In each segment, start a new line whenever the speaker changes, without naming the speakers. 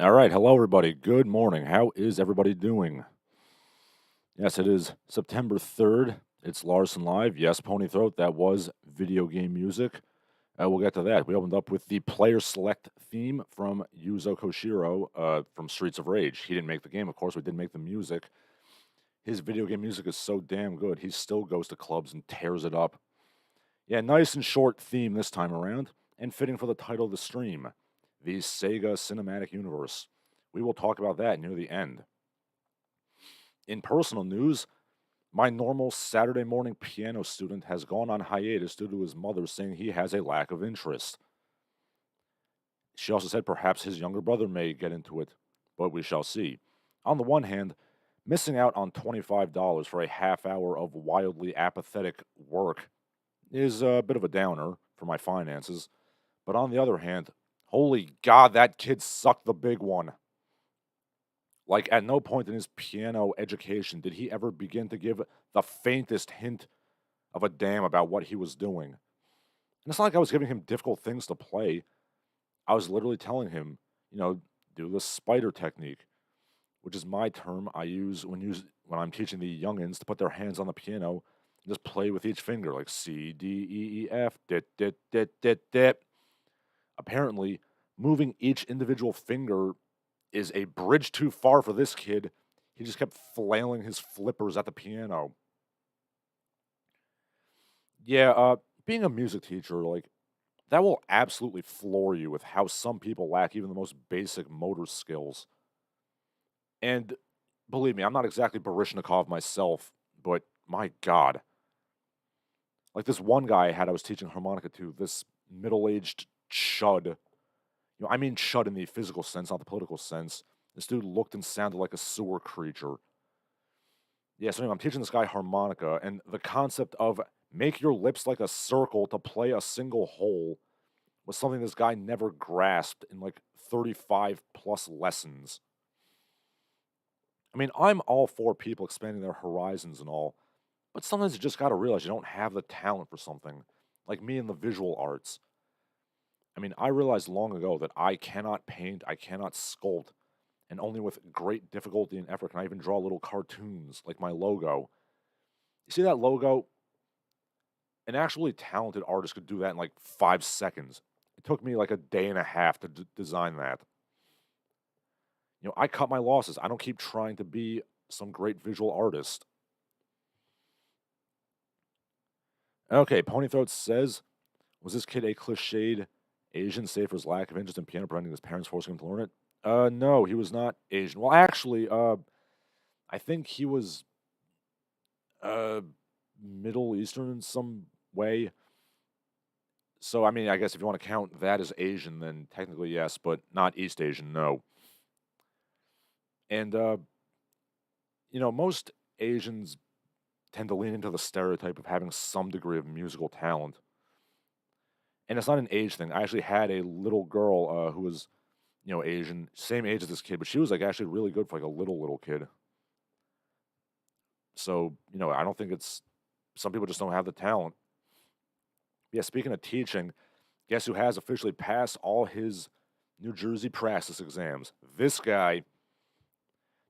All right, hello everybody. Good morning. How is everybody doing? Yes, it is September 3rd. It's Larsen Live. Yes, Pony Throat, that was video game music. We'll get to that. We opened up with the player select theme from Yuzo Koshiro from Streets of Rage. He didn't make the game, of course, we did make the music. His video game music is so damn good, he still goes to clubs and tears it up. Yeah, nice and short theme this time around, and fitting for the title of the stream, the Sega Cinematic Universe. We will talk about that near the end. In personal news, my normal Saturday morning piano student has gone on hiatus due to his mother saying he has a lack of interest. She also said perhaps his younger brother may get into it, but we shall see. On the one hand, missing out on $25 for a half hour of wildly apathetic work is a bit of a downer for my finances, but on the other hand, holy God, that kid sucked the big one. Like, at no point in his piano education did he ever begin to give the faintest hint of a damn about what he was doing. And it's not like I was giving him difficult things to play. I was literally telling him, do the spider technique, which is my term I use when I'm teaching the youngins to put their hands on the piano and just play with each finger, like C, D, E, E, F, dit, dit, dit, dit, dit. Apparently, moving each individual finger is a bridge too far for this kid. He just kept flailing his flippers at the piano. Yeah, being a music teacher, like, that will absolutely floor you with how some people lack even the most basic motor skills. And believe me, I'm not exactly Baryshnikov myself, but my God. Like this one guy I was teaching harmonica to, this middle-aged chud. I mean chud in the physical sense, not the political sense. This dude looked and sounded like a sewer creature. Yeah, so anyway, I'm teaching this guy harmonica, and the concept of make your lips like a circle to play a single hole was something this guy never grasped in like 35 plus lessons. I mean, I'm all for people expanding their horizons and all, but sometimes you just gotta realize you don't have the talent for something, like me in the visual arts. I mean, I realized long ago that I cannot paint, I cannot sculpt, and only with great difficulty and effort can I even draw little cartoons like my logo. You see that logo? An actually talented artist could do that in like 5 seconds. It took me like a day and a half to design that. I cut my losses. I don't keep trying to be some great visual artist. Okay, Ponythroat says, was this kid a cliched Asian save for his lack of interest in piano, preventing his parents forcing him to learn it? No, he was not Asian. Well, actually, I think he was uh Middle Eastern in some way. So, I mean, I guess if you want to count that as Asian, then technically yes, but not East Asian, no. And most Asians tend to lean into the stereotype of having some degree of musical talent. And it's not an age thing. I actually had a little girl who was, Asian, same age as this kid, but she was like actually really good for like a little kid. So, I don't think it's some people just don't have the talent. Yeah, speaking of teaching, guess who has officially passed all his New Jersey practice exams? This guy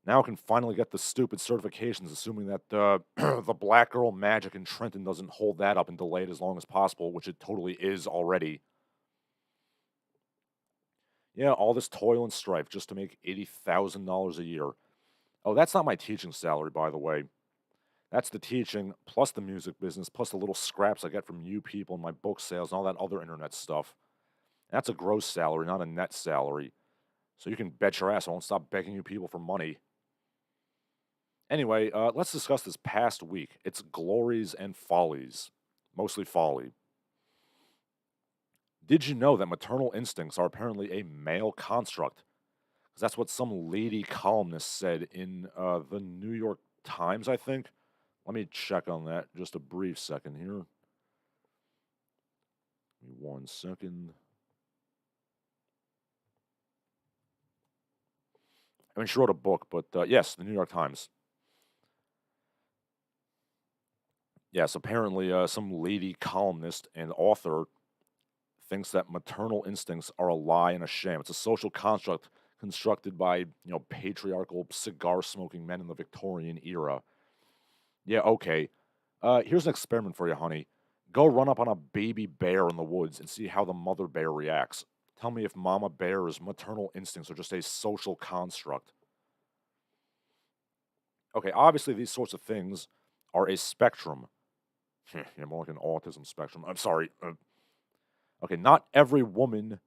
now can finally get the stupid certifications, assuming that the black girl magic in Trenton doesn't hold that up and delay it as long as possible, which it totally is already. Yeah, all this toil and strife just to make $80,000 a year. Oh, that's not my teaching salary, by the way. That's the teaching, plus the music business, plus the little scraps I get from you people and my book sales and all that other internet stuff. That's a gross salary, not a net salary. So you can bet your ass I won't stop begging you people for money. Anyway, let's discuss this past week. Its glories and follies. Mostly folly. Did you know that maternal instincts are apparently a male construct? Because that's what some lady columnist said in the New York Times, I think. Let me check on that just a brief second here. Give me 1 second. I mean, she wrote a book, but yes, the New York Times. Yes, apparently some lady columnist and author thinks that maternal instincts are a lie and a sham. It's a social construct constructed by, patriarchal cigar-smoking men in the Victorian era. Yeah, okay. Here's an experiment for you, honey. Go run up on a baby bear in the woods and see how the mother bear reacts. Tell me if mama bear's maternal instincts are just a social construct. Okay, obviously these sorts of things are a spectrum. Yeah, more like an autism spectrum. I'm sorry. Okay, not every woman,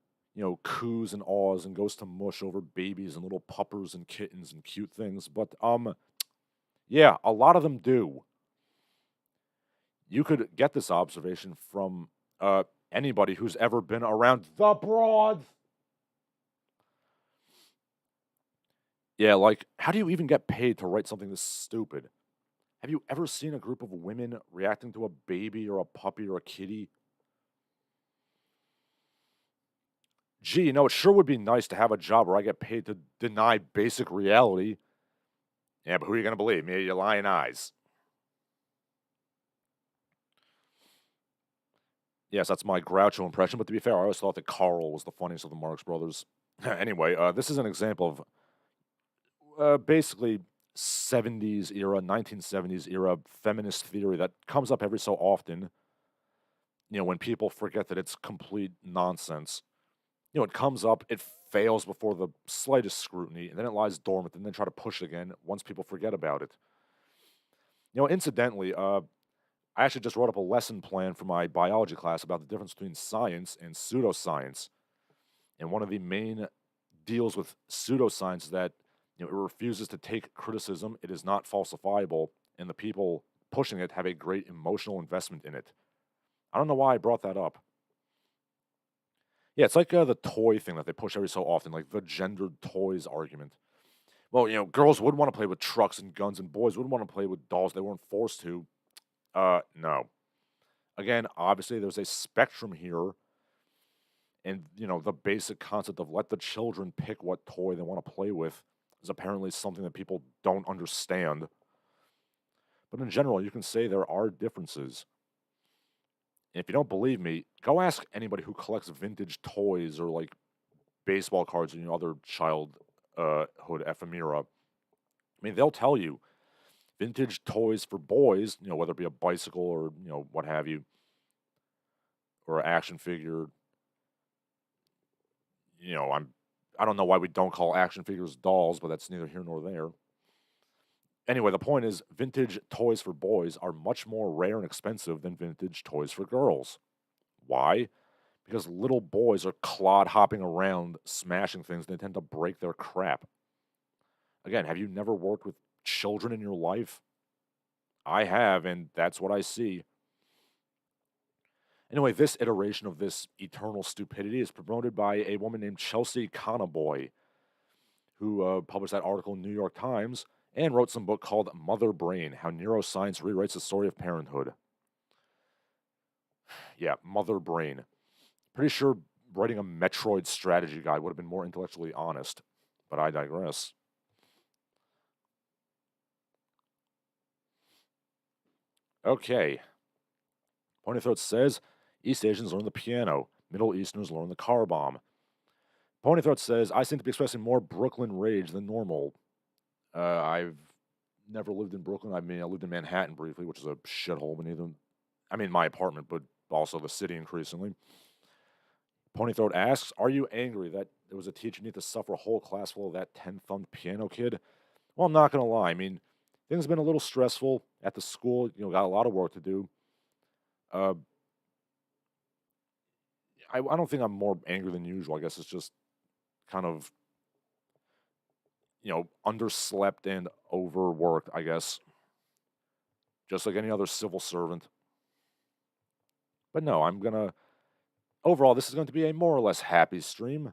coos and awes and goes to mush over babies and little puppers and kittens and cute things, but yeah, a lot of them do. You could get this observation from anybody who's ever been around the broads. Yeah, like, how do you even get paid to write something this stupid? Have you ever seen a group of women reacting to a baby or a puppy or a kitty? Gee, it sure would be nice to have a job where I get paid to deny basic reality. Yeah, but who are you going to believe? Me or your lying eyes? Yes, that's my Groucho impression, but to be fair, I always thought that Carl was the funniest of the Marx Brothers. Anyway, this is an example of basically 70s era, 1970s era feminist theory that comes up every so often, when people forget that it's complete nonsense. It comes up, it fails before the slightest scrutiny, and then it lies dormant, and then try to push it again once people forget about it. Incidentally, I actually just wrote up a lesson plan for my biology class about the difference between science and pseudoscience. And one of the main deals with pseudoscience is that it refuses to take criticism, it is not falsifiable, and the people pushing it have a great emotional investment in it. I don't know why I brought that up. Yeah, it's like the toy thing that they push every so often, like the gendered toys argument. Well, girls would want to play with trucks and guns, and boys would want to play with dolls they weren't forced to. No. Again, obviously, there's a spectrum here, and the basic concept of let the children pick what toy they want to play with is apparently something that people don't understand. But in general, you can say there are differences. And if you don't believe me, go ask anybody who collects vintage toys or like baseball cards and other childhood ephemera. I mean, they'll tell you vintage toys for boys, whether it be a bicycle or, what have you, or an action figure. I don't know why we don't call action figures dolls, but that's neither here nor there. Anyway, the point is, vintage toys for boys are much more rare and expensive than vintage toys for girls. Why? Because little boys are clod hopping around, smashing things, and they tend to break their crap. Again, have you never worked with children in your life? I have, and that's what I see. Anyway, this iteration of this eternal stupidity is promoted by a woman named Chelsea Conaboy, who published that article in New York Times and wrote some book called Mother Brain, How Neuroscience Rewrites the Story of Parenthood. Yeah, Mother Brain. Pretty sure writing a Metroid strategy guide would have been more intellectually honest, but I digress. Okay. Ponythroat says, East Asians learn the piano. Middle Easterners learn the car bomb. Ponythroat says, I seem to be expressing more Brooklyn rage than normal. I've never lived in Brooklyn. I mean, I lived in Manhattan briefly, which is a shithole my apartment, but also the city increasingly. Ponythroat asks, are you angry that there was a teacher who need to suffer a whole class full of that 10-thumbed piano kid? Well, I'm not going to lie. I mean, things have been a little stressful at the school. Got a lot of work to do. Uh, I don't think I'm more angry than usual. I guess it's just kind of, underslept and overworked, I guess. Just like any other civil servant. But no, overall, this is going to be a more or less happy stream.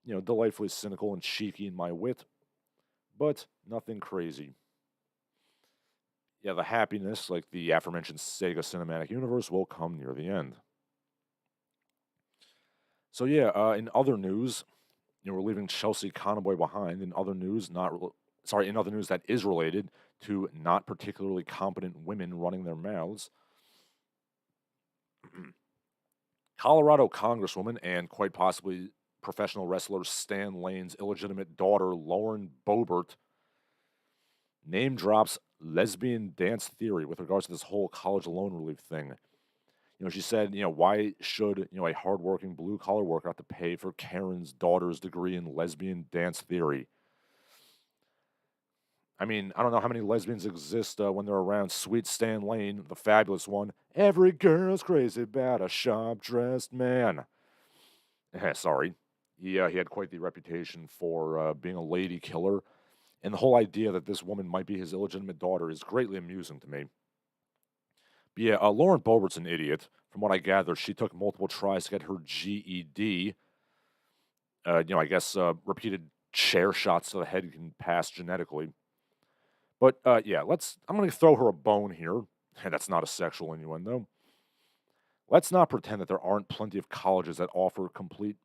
Delightfully cynical and cheeky in my wit, but nothing crazy. Yeah, the happiness, like the aforementioned Sega cinematic universe, will come near the end. So yeah, in other news, we're leaving Chelsea Conaboy behind. In other news, in other news that is related to not particularly competent women running their mouths, Colorado Congresswoman and quite possibly professional wrestler Stan Lane's illegitimate daughter, Lauren Boebert, name drops lesbian dance theory with regards to this whole college loan relief thing. She said, why should, a hardworking blue collar worker have to pay for Karen's daughter's degree in lesbian dance theory? I mean, I don't know how many lesbians exist when they're around Sweet Stan Lane, the fabulous one. Every girl's crazy about a sharp-dressed man. Sorry. He had quite the reputation for being a lady killer, and the whole idea that this woman might be his illegitimate daughter is greatly amusing to me. But yeah, Lauren Boebert's an idiot. From what I gather, she took multiple tries to get her GED. I guess repeated chair shots to the head can pass genetically. But yeah, I'm going to throw her a bone here. And that's not a sexual innuendo. Let's not pretend that there aren't plenty of colleges that offer complete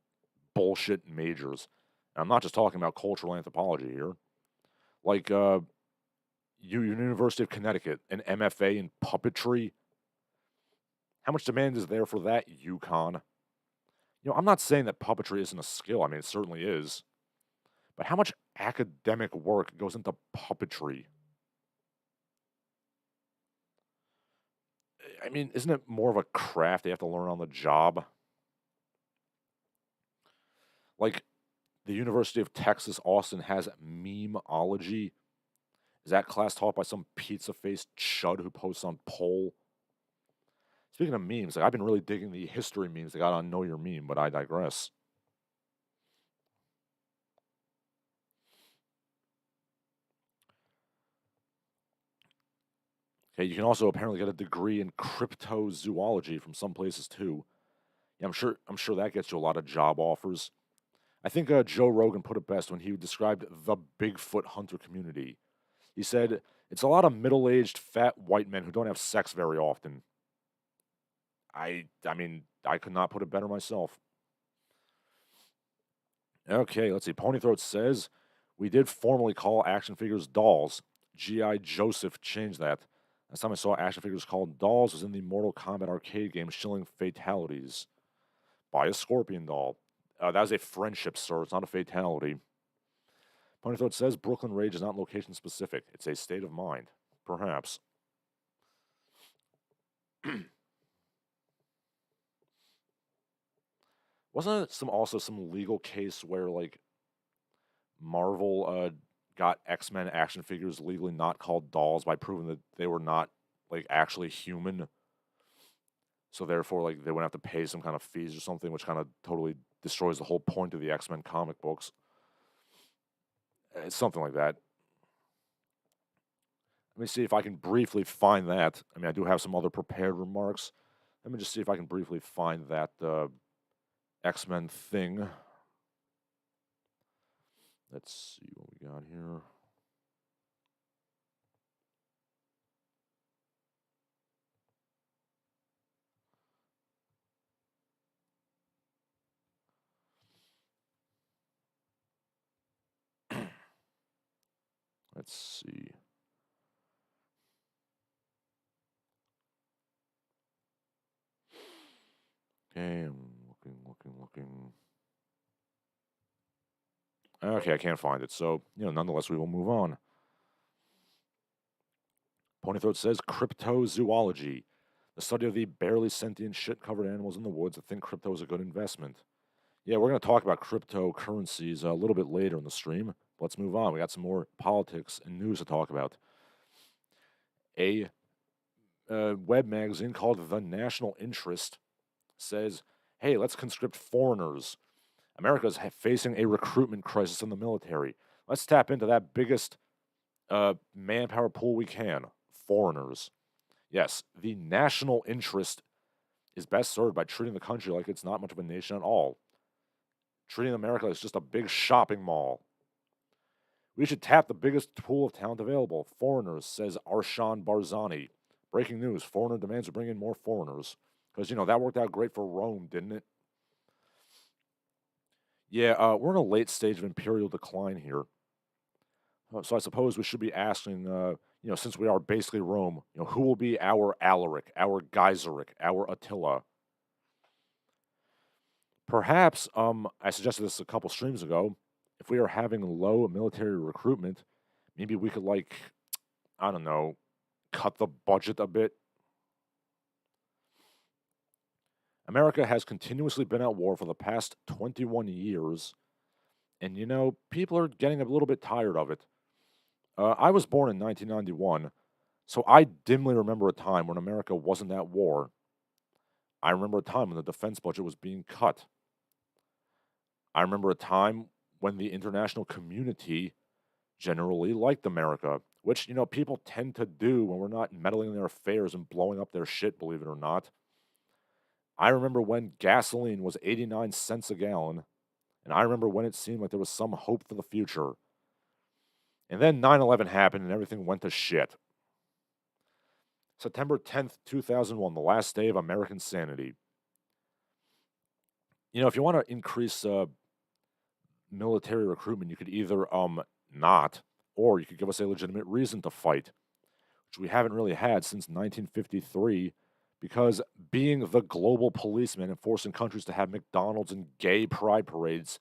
bullshit majors. And I'm not just talking about cultural anthropology here. Like University of Connecticut, an MFA in puppetry. How much demand is there for that, UConn? I'm not saying that puppetry isn't a skill. I mean, it certainly is. But how much academic work goes into puppetry? I mean, isn't it more of a craft they have to learn on the job? Like, the University of Texas, Austin has memeology. Is that class taught by some pizza-faced chud who posts on Poll? Speaking of memes, I've been really digging the history memes they got on Know Your Meme, but I digress. Okay, you can also apparently get a degree in cryptozoology from some places too. Yeah, I'm sure that gets you a lot of job offers. I think Joe Rogan put it best when he described the Bigfoot hunter community. He said, it's a lot of middle-aged fat white men who don't have sex very often. I mean, I could not put it better myself. Okay, let's see. Ponythroat says, we did formally call action figures dolls. G.I. Joseph changed that. Last time I saw action figures called dolls was in the Mortal Kombat arcade game Shilling Fatalities. By a scorpion doll. That was a friendship, sir. It's not a fatality. Ponythroat says Brooklyn Rage is not location specific. It's a state of mind. Perhaps. Wasn't it also some legal case where like Marvel got X-Men action figures legally not called dolls by proving that they were not like actually human? So therefore, like they wouldn't have to pay some kind of fees or something, which kind of totally destroys the whole point of the X-Men comic books. It's something like that. Let me see if I can briefly find that. I mean, I do have some other prepared remarks. Let me just see if I can briefly find that X-Men thing. Let's see what we got here. Let's see. Okay, I'm looking. Okay, I can't find it. So, nonetheless, we will move on. Ponythroat says cryptozoology, the study of the barely sentient shit-covered animals in the woods that think crypto is a good investment. Yeah, we're going to talk about cryptocurrencies a little bit later in the stream. Let's move on. We got some more politics and news to talk about. A web magazine called The National Interest says, hey, let's conscript foreigners. America is facing a recruitment crisis in the military. Let's tap into that biggest manpower pool we can, foreigners. Yes, the national interest is best served by treating the country like it's not much of a nation at all. Treating America as just a big shopping mall. We should tap the biggest pool of talent available, foreigners, says Arshan Barzani. Breaking news, foreigner demands to bring in more foreigners. Because, that worked out great for Rome, didn't it? Yeah, we're in a late stage of imperial decline here. So I suppose we should be asking, since we are basically Rome, who will be our Alaric, our Geiseric, our Attila? Perhaps, I suggested this a couple streams ago. If we are having low military recruitment, maybe we could, like, I don't know, cut the budget a bit. America has continuously been at war for the past 21 years, and people are getting a little bit tired of it. I was born in 1991, so I dimly remember a time when America wasn't at war. I remember a time when the defense budget was being cut. I remember a time when the international community generally liked America, which, people tend to do when we're not meddling in their affairs and blowing up their shit, believe it or not. I remember when gasoline was 89 cents a gallon, and I remember when it seemed like there was some hope for the future. And then 9/11 happened and everything went to shit. September 10th, 2001, the last day of American sanity. If you want to increase military recruitment, you could either not, or you could give us a legitimate reason to fight, which we haven't really had since 1953, because being the global policeman and forcing countries to have McDonald's and gay pride parades,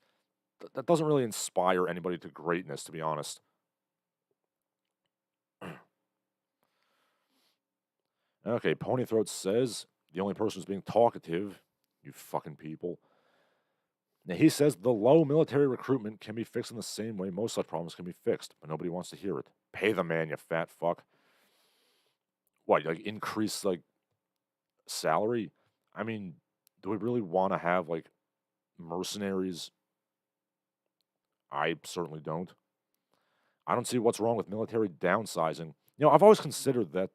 that doesn't really inspire anybody to greatness, to be honest. Okay, Ponythroat says, the only person who's being talkative, you fucking people. Now, he says the low military recruitment can be fixed in the same way most such problems can be fixed, but nobody wants to hear it. Pay the man, you fat fuck. What, like increase, like, salary? I mean, do we really want to have, like, mercenaries? I certainly don't. I don't see what's wrong with military downsizing. I've always considered that,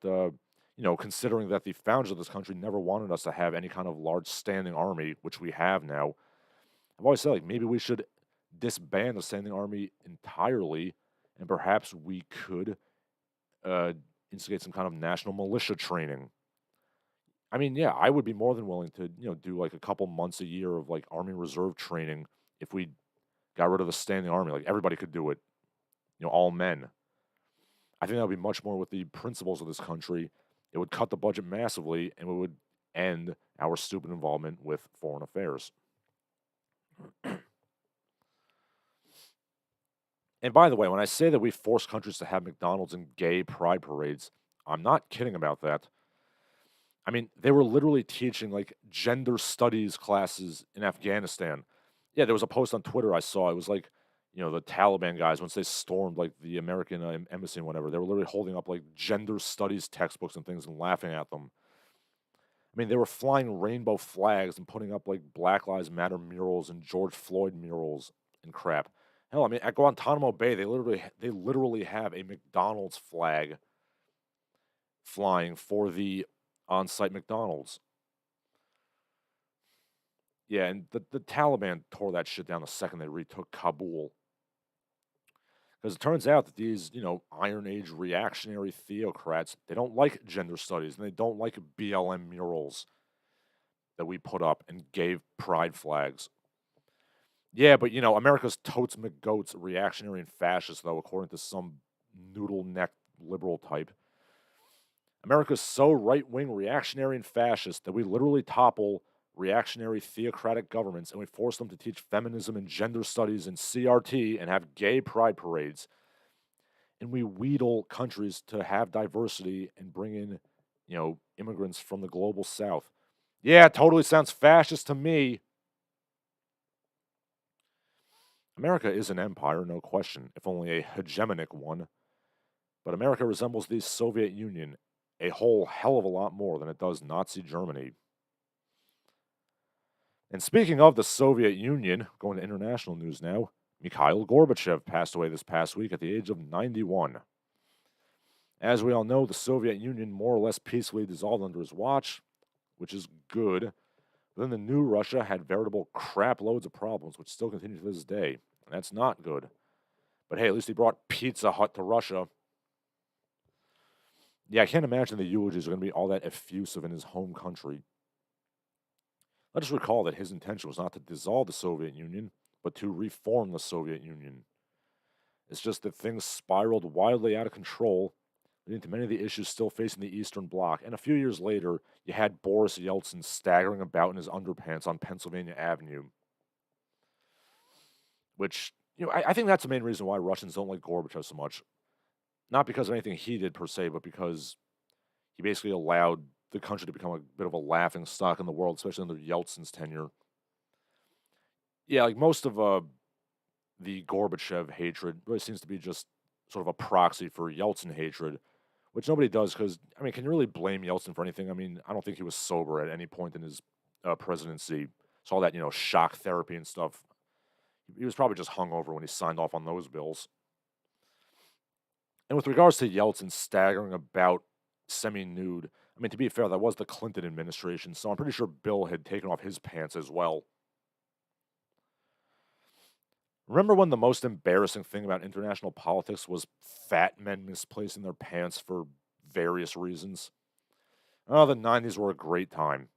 considering that the founders of this country never wanted us to have any kind of large standing army, which we have now, I've always said, like, maybe we should disband the standing army entirely, and perhaps we could instigate some kind of national militia training. I mean, yeah, I would be more than willing to, do like a couple months a year of like Army Reserve training if we got rid of the standing army. Like everybody could do it, all men. I think that would be much more with the principles of this country. It would cut the budget massively, and we would end our stupid involvement with foreign affairs. And by the way, when I say that we force countries to have McDonald's and gay pride parades, I'm not kidding about that. I mean, they were literally teaching like gender studies classes in Afghanistan. Yeah, there was a post on Twitter I saw. It was like, the Taliban guys, once they stormed like the American embassy and whatever, they were literally holding up like gender studies textbooks and things and laughing at them. I mean, they were flying rainbow flags and putting up like Black Lives Matter murals and George Floyd murals and crap. Hell, I mean, at Guantanamo Bay, they literally have a McDonald's flag flying for the on-site McDonald's. Yeah, and the Taliban tore that shit down the second they retook Kabul. Because it turns out that these, Iron Age reactionary theocrats, they don't like gender studies, and they don't like BLM murals that we put up and gave pride flags. Yeah, but, America's totes McGoats reactionary and fascist, though, according to some noodle-necked liberal type. America's so right-wing, reactionary, and fascist that we literally topple reactionary theocratic governments and we force them to teach feminism and gender studies and CRT and have gay pride parades. And we wheedle countries to have diversity and bring in, immigrants from the global south. Yeah, it totally sounds fascist to me. America is an empire, no question, if only a hegemonic one. But America resembles the Soviet Union a whole hell of a lot more than it does Nazi Germany. And speaking of the Soviet Union, going to international news now, Mikhail Gorbachev passed away this past week at the age of 91. As we all know, the Soviet Union more or less peacefully dissolved under his watch, which is good. But then the new Russia had veritable crap loads of problems, which still continue to this day, and that's not good. But hey, at least he brought Pizza Hut to Russia. Yeah, I can't imagine the eulogies are going to be all that effusive in his home country. Let us recall that his intention was not to dissolve the Soviet Union, but to reform the Soviet Union. It's just that things spiraled wildly out of control, leading to many of the issues still facing the Eastern Bloc. And a few years later, you had Boris Yeltsin staggering about in his underpants on Pennsylvania Avenue. which, I think that's the main reason why Russians don't like Gorbachev so much. Not because of anything he did per se, but because he basically allowed the country to become a bit of a laughing stock in the world, especially under Yeltsin's tenure. Yeah, like most of the Gorbachev hatred really seems to be just sort of a proxy for Yeltsin hatred, which nobody does because, I mean, can you really blame Yeltsin for anything? I mean, I don't think he was sober at any point in his presidency. So all that, shock therapy and stuff, he was probably just hungover when he signed off on those bills. And with regards to Yeltsin staggering about semi-nude, I mean, to be fair, that was the Clinton administration, so I'm pretty sure Bill had taken off his pants as well. Remember when the most embarrassing thing about international politics was fat men misplacing their pants for various reasons? Oh, the 90s were a great time.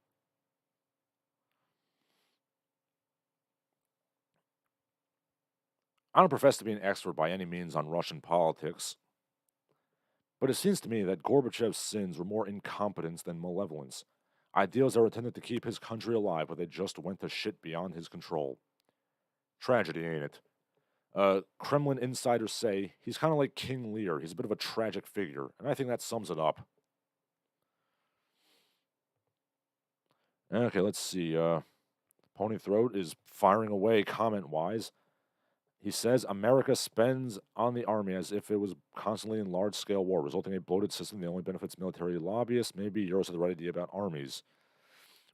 I don't profess to be an expert by any means on Russian politics, but it seems to me that Gorbachev's sins were more incompetence than malevolence. Ideals that were intended to keep his country alive, but they just went to shit beyond his control. Tragedy, ain't it? Kremlin insiders say he's kind of like King Lear. He's a bit of a tragic figure, and I think that sums it up. Okay, let's see. Pony Throat is firing away comment wise. He says America spends on the army as if it was constantly in large scale war, resulting in a bloated system that only benefits military lobbyists. Maybe Euros have the right idea about armies.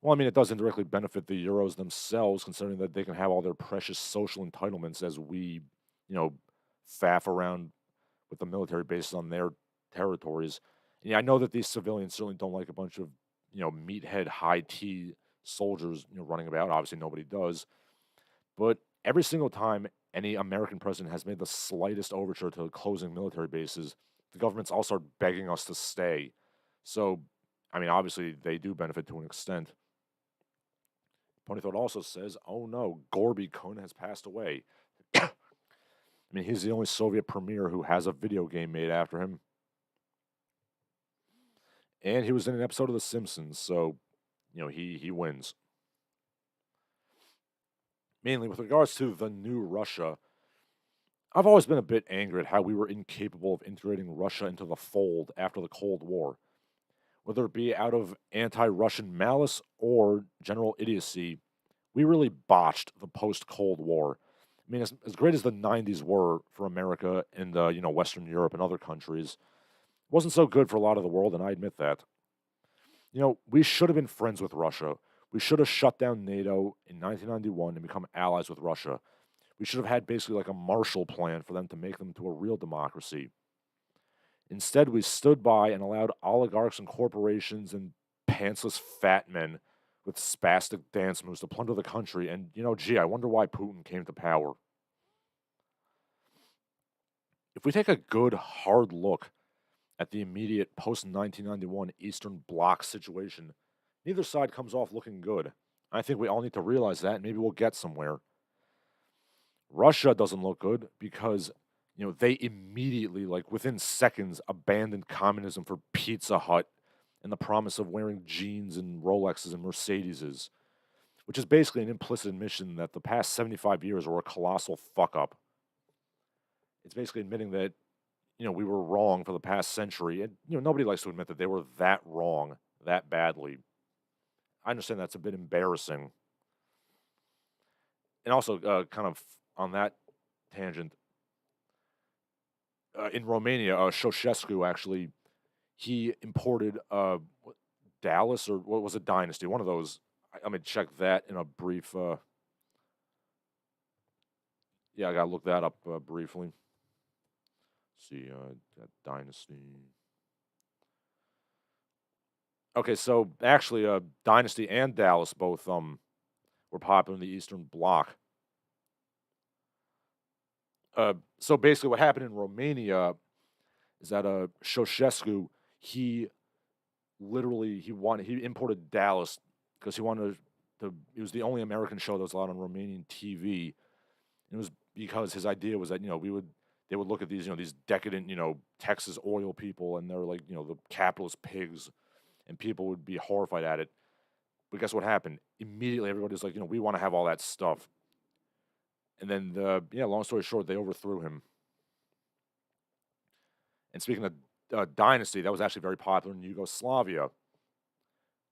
Well, I mean, it does indirectly benefit the Euros themselves, considering that they can have all their precious social entitlements as we, faff around with the military bases on their territories. Yeah, I know that these civilians certainly don't like a bunch of, meathead high tea soldiers, running about. Obviously, nobody does. But every single time any American president has made the slightest overture to closing military bases, the governments all start begging us to stay. So, I mean, obviously, they do benefit to an extent. Ponythought also says, oh no, Gorby Kun has passed away. I mean, he's the only Soviet premier who has a video game made after him. And he was in an episode of The Simpsons, so, he wins. Mainly with regards to the new Russia, I've always been a bit angry at how we were incapable of integrating Russia into the fold after the Cold War. Whether it be out of anti Russian malice or general idiocy, we really botched the post Cold War. I mean, as great as the 90s were for America and, Western Europe and other countries, it wasn't so good for a lot of the world, and I admit that. We should have been friends with Russia. We should have shut down NATO in 1991 and become allies with Russia. We should have had basically like a Marshall Plan for them to make them to a real democracy. Instead, we stood by and allowed oligarchs and corporations and pantsless fat men with spastic dance moves to plunder the country. And, I wonder why Putin came to power. If we take a good, hard look at the immediate post 1991 Eastern Bloc situation, neither side comes off looking good. I think we all need to realize that, and maybe we'll get somewhere. Russia doesn't look good because, they immediately, like within seconds, abandoned communism for Pizza Hut and the promise of wearing jeans and Rolexes and Mercedeses, which is basically an implicit admission that the past 75 years were a colossal fuck up. It's basically admitting that, we were wrong for the past century, and, nobody likes to admit that they were that wrong that badly. I understand that's a bit embarrassing. And also, kind of on that tangent, in Romania, Ceausescu actually, he imported Dallas, or what was it, Dynasty? One of those. I'm going to check that in a brief. Yeah, I got to look that up briefly. Let's see, that Dynasty. Okay, so actually, Dynasty and Dallas both were popular in the Eastern Bloc. So basically, what happened in Romania is that Ceausescu, he imported Dallas because he wanted to. It was the only American show that was allowed on Romanian TV. And it was because his idea was that they would look at these these decadent Texas oil people, and they're like the capitalist pigs, and people would be horrified at it. But guess what happened? Immediately, everybody's like we want to have all that stuff. And then, long story short, they overthrew him. And speaking of dynasty, that was actually very popular in Yugoslavia,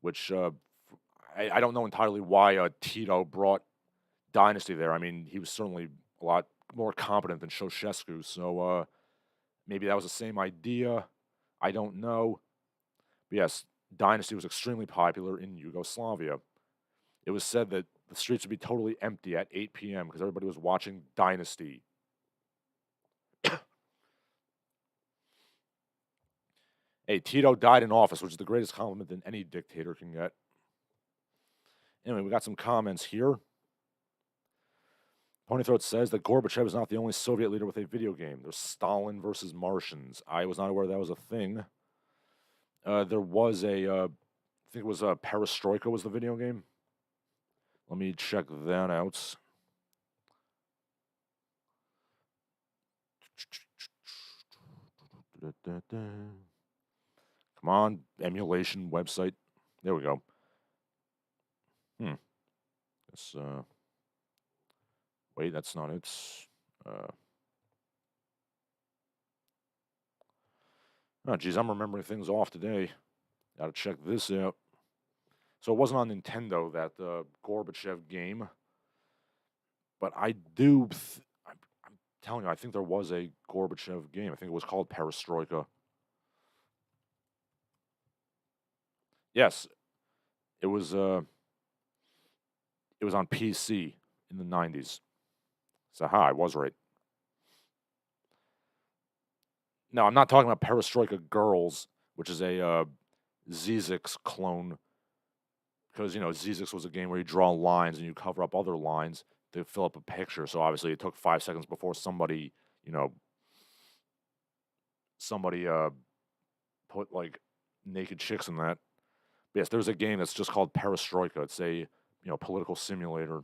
which I don't know entirely why Tito brought dynasty there. I mean, he was certainly a lot more competent than Ceausescu, so maybe that was the same idea. I don't know. But yes, dynasty was extremely popular in Yugoslavia. It was said that the streets would be totally empty at 8 p.m. because everybody was watching Dynasty. Hey, Tito died in office, which is the greatest compliment that any dictator can get. Anyway, we got some comments here. Ponythroat says that Gorbachev is not the only Soviet leader with a video game. There's Stalin versus Martians. I was not aware that was a thing. There was I think it was Perestroika was the video game. Let me check that out. Come on, emulation website. There we go. It's, wait, that's not it. Oh, geez, I'm remembering things off today. Gotta check this out. So it wasn't on Nintendo, that Gorbachev game. But I do... I'm telling you, I think there was a Gorbachev game. I think it was called Perestroika. Yes, it was on PC in the 90s. So, I was right. No, I'm not talking about Perestroika Girls, which is a Zizix clone. Because, Zizix was a game where you draw lines and you cover up other lines to fill up a picture. So, obviously, it took 5 seconds before somebody put, like, naked chicks in that. But yes, there's a game that's just called Perestroika. It's a, political simulator.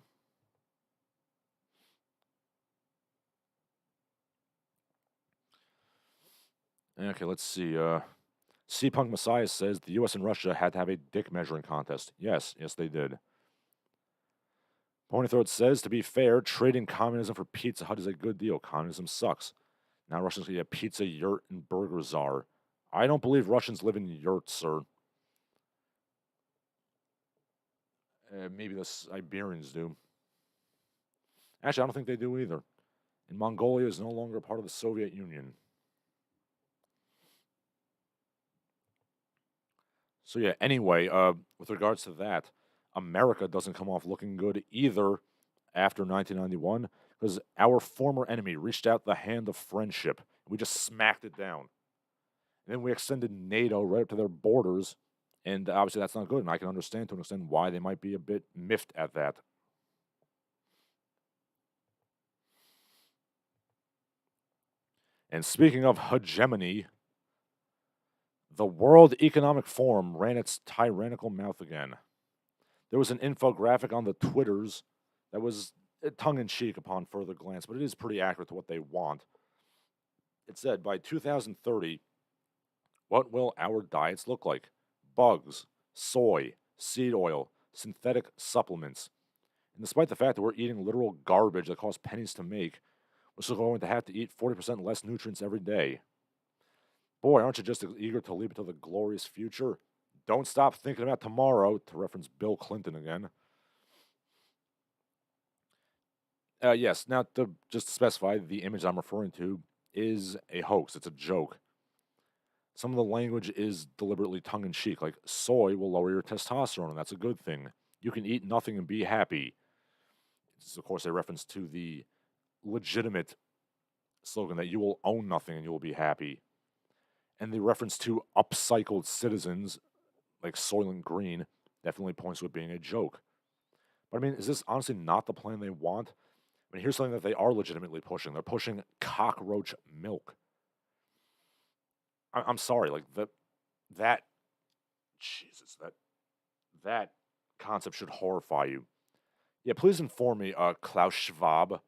Okay, let's see. C-Punk Messiah says the U.S. and Russia had to have a dick measuring contest. Yes, they did. Ponythroat says, to be fair, trading communism for Pizza Hut is a good deal. Communism sucks. Now Russians can get pizza, yurt, and burger czar. I don't believe Russians live in yurts, sir. Maybe the Siberians do. Actually, I don't think they do either. And Mongolia is no longer part of the Soviet Union. So yeah, anyway, with regards to that, America doesn't come off looking good either after 1991 because our former enemy reached out the hand of friendship. We just smacked it down. And then we extended NATO right up to their borders, and obviously that's not good, and I can understand to an extent why they might be a bit miffed at that. And speaking of hegemony, the World Economic Forum ran its tyrannical mouth again. There was an infographic on the Twitters that was tongue-in-cheek upon further glance, but it is pretty accurate to what they want. It said, by 2030, what will our diets look like? Bugs, soy, seed oil, synthetic supplements. And despite the fact that we're eating literal garbage that costs pennies to make, we're still going to have to eat 40% less nutrients every day. Boy, aren't you just eager to leap into the glorious future? Don't stop thinking about tomorrow, to reference Bill Clinton again. Yes, now just to specify, the image I'm referring to is a hoax. It's a joke. Some of the language is deliberately tongue-in-cheek, like soy will lower your testosterone, and that's a good thing. You can eat nothing and be happy. This is, of course, a reference to the legitimate slogan that you will own nothing and you will be happy. And the reference to upcycled citizens, like Soylent Green, definitely points to it being a joke. But I mean, is this honestly not the plan they want? I mean, here's something that they are legitimately pushing. They're pushing cockroach milk. I'm sorry, like Jesus, that concept should horrify you. Yeah, please inform me, Klaus Schwab.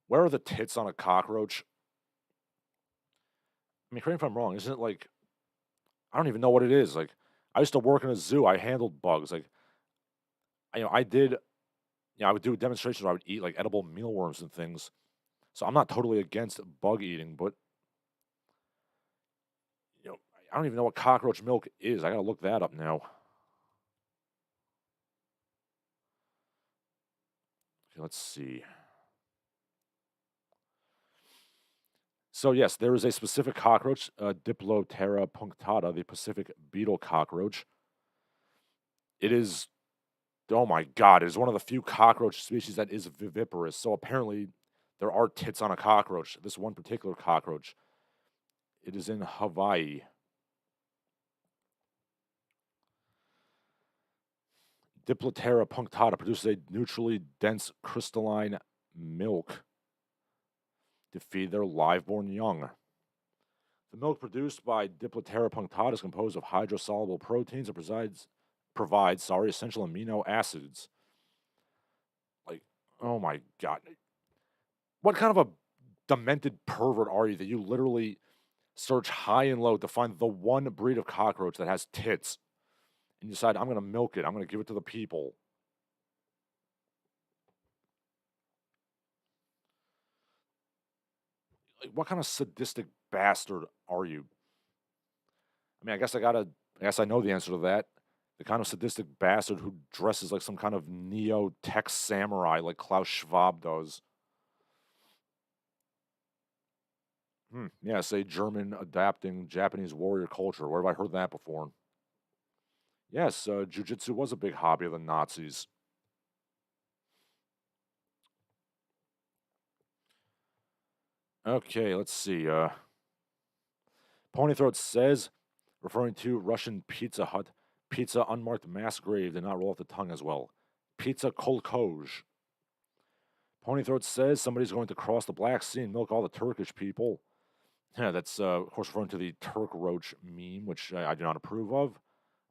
Where are the tits on a cockroach? I mean, correct me if I'm wrong. Isn't it like, I don't even know what it is. Like, I used to work in a zoo. I handled bugs. Like, I did I would do demonstrations where I would eat like edible mealworms and things. So I'm not totally against bug eating, but you know, I don't even know what cockroach milk is. I gotta look that up now. Okay, let's see. So yes, there is a specific cockroach, Diploptera punctata, the Pacific beetle cockroach. It is, oh my god, it is one of the few cockroach species that is viviparous. So apparently, there are tits on a cockroach. This one particular cockroach. It is in Hawaii. Diploptera punctata produces a neutrally dense crystalline milk to feed their live-born young. The milk produced by Diploptera punctata is composed of hydrosoluble proteins and provides essential amino acids. Like, oh my god. What kind of a demented pervert are you that you literally search high and low to find the one breed of cockroach that has tits and you decide, I'm going to milk it, I'm going to give it to the people? Like, what kind of sadistic bastard are you? I mean, I guess I know the answer to that. The kind of sadistic bastard who dresses like some kind of neo-tech samurai like Klaus Schwab does. Yeah, say German adapting Japanese warrior culture. Where have I heard that before? Yes, jujitsu was a big hobby of the Nazis. Okay, let's see. Ponythroat says, referring to Russian Pizza Hut, pizza unmarked mass grave did not roll off the tongue as well. Pizza kolkoj. Ponythroat says somebody's going to cross the Black Sea and milk all the Turkish people. Yeah, that's, of course, referring to the Turk Roach meme, which I do not approve of.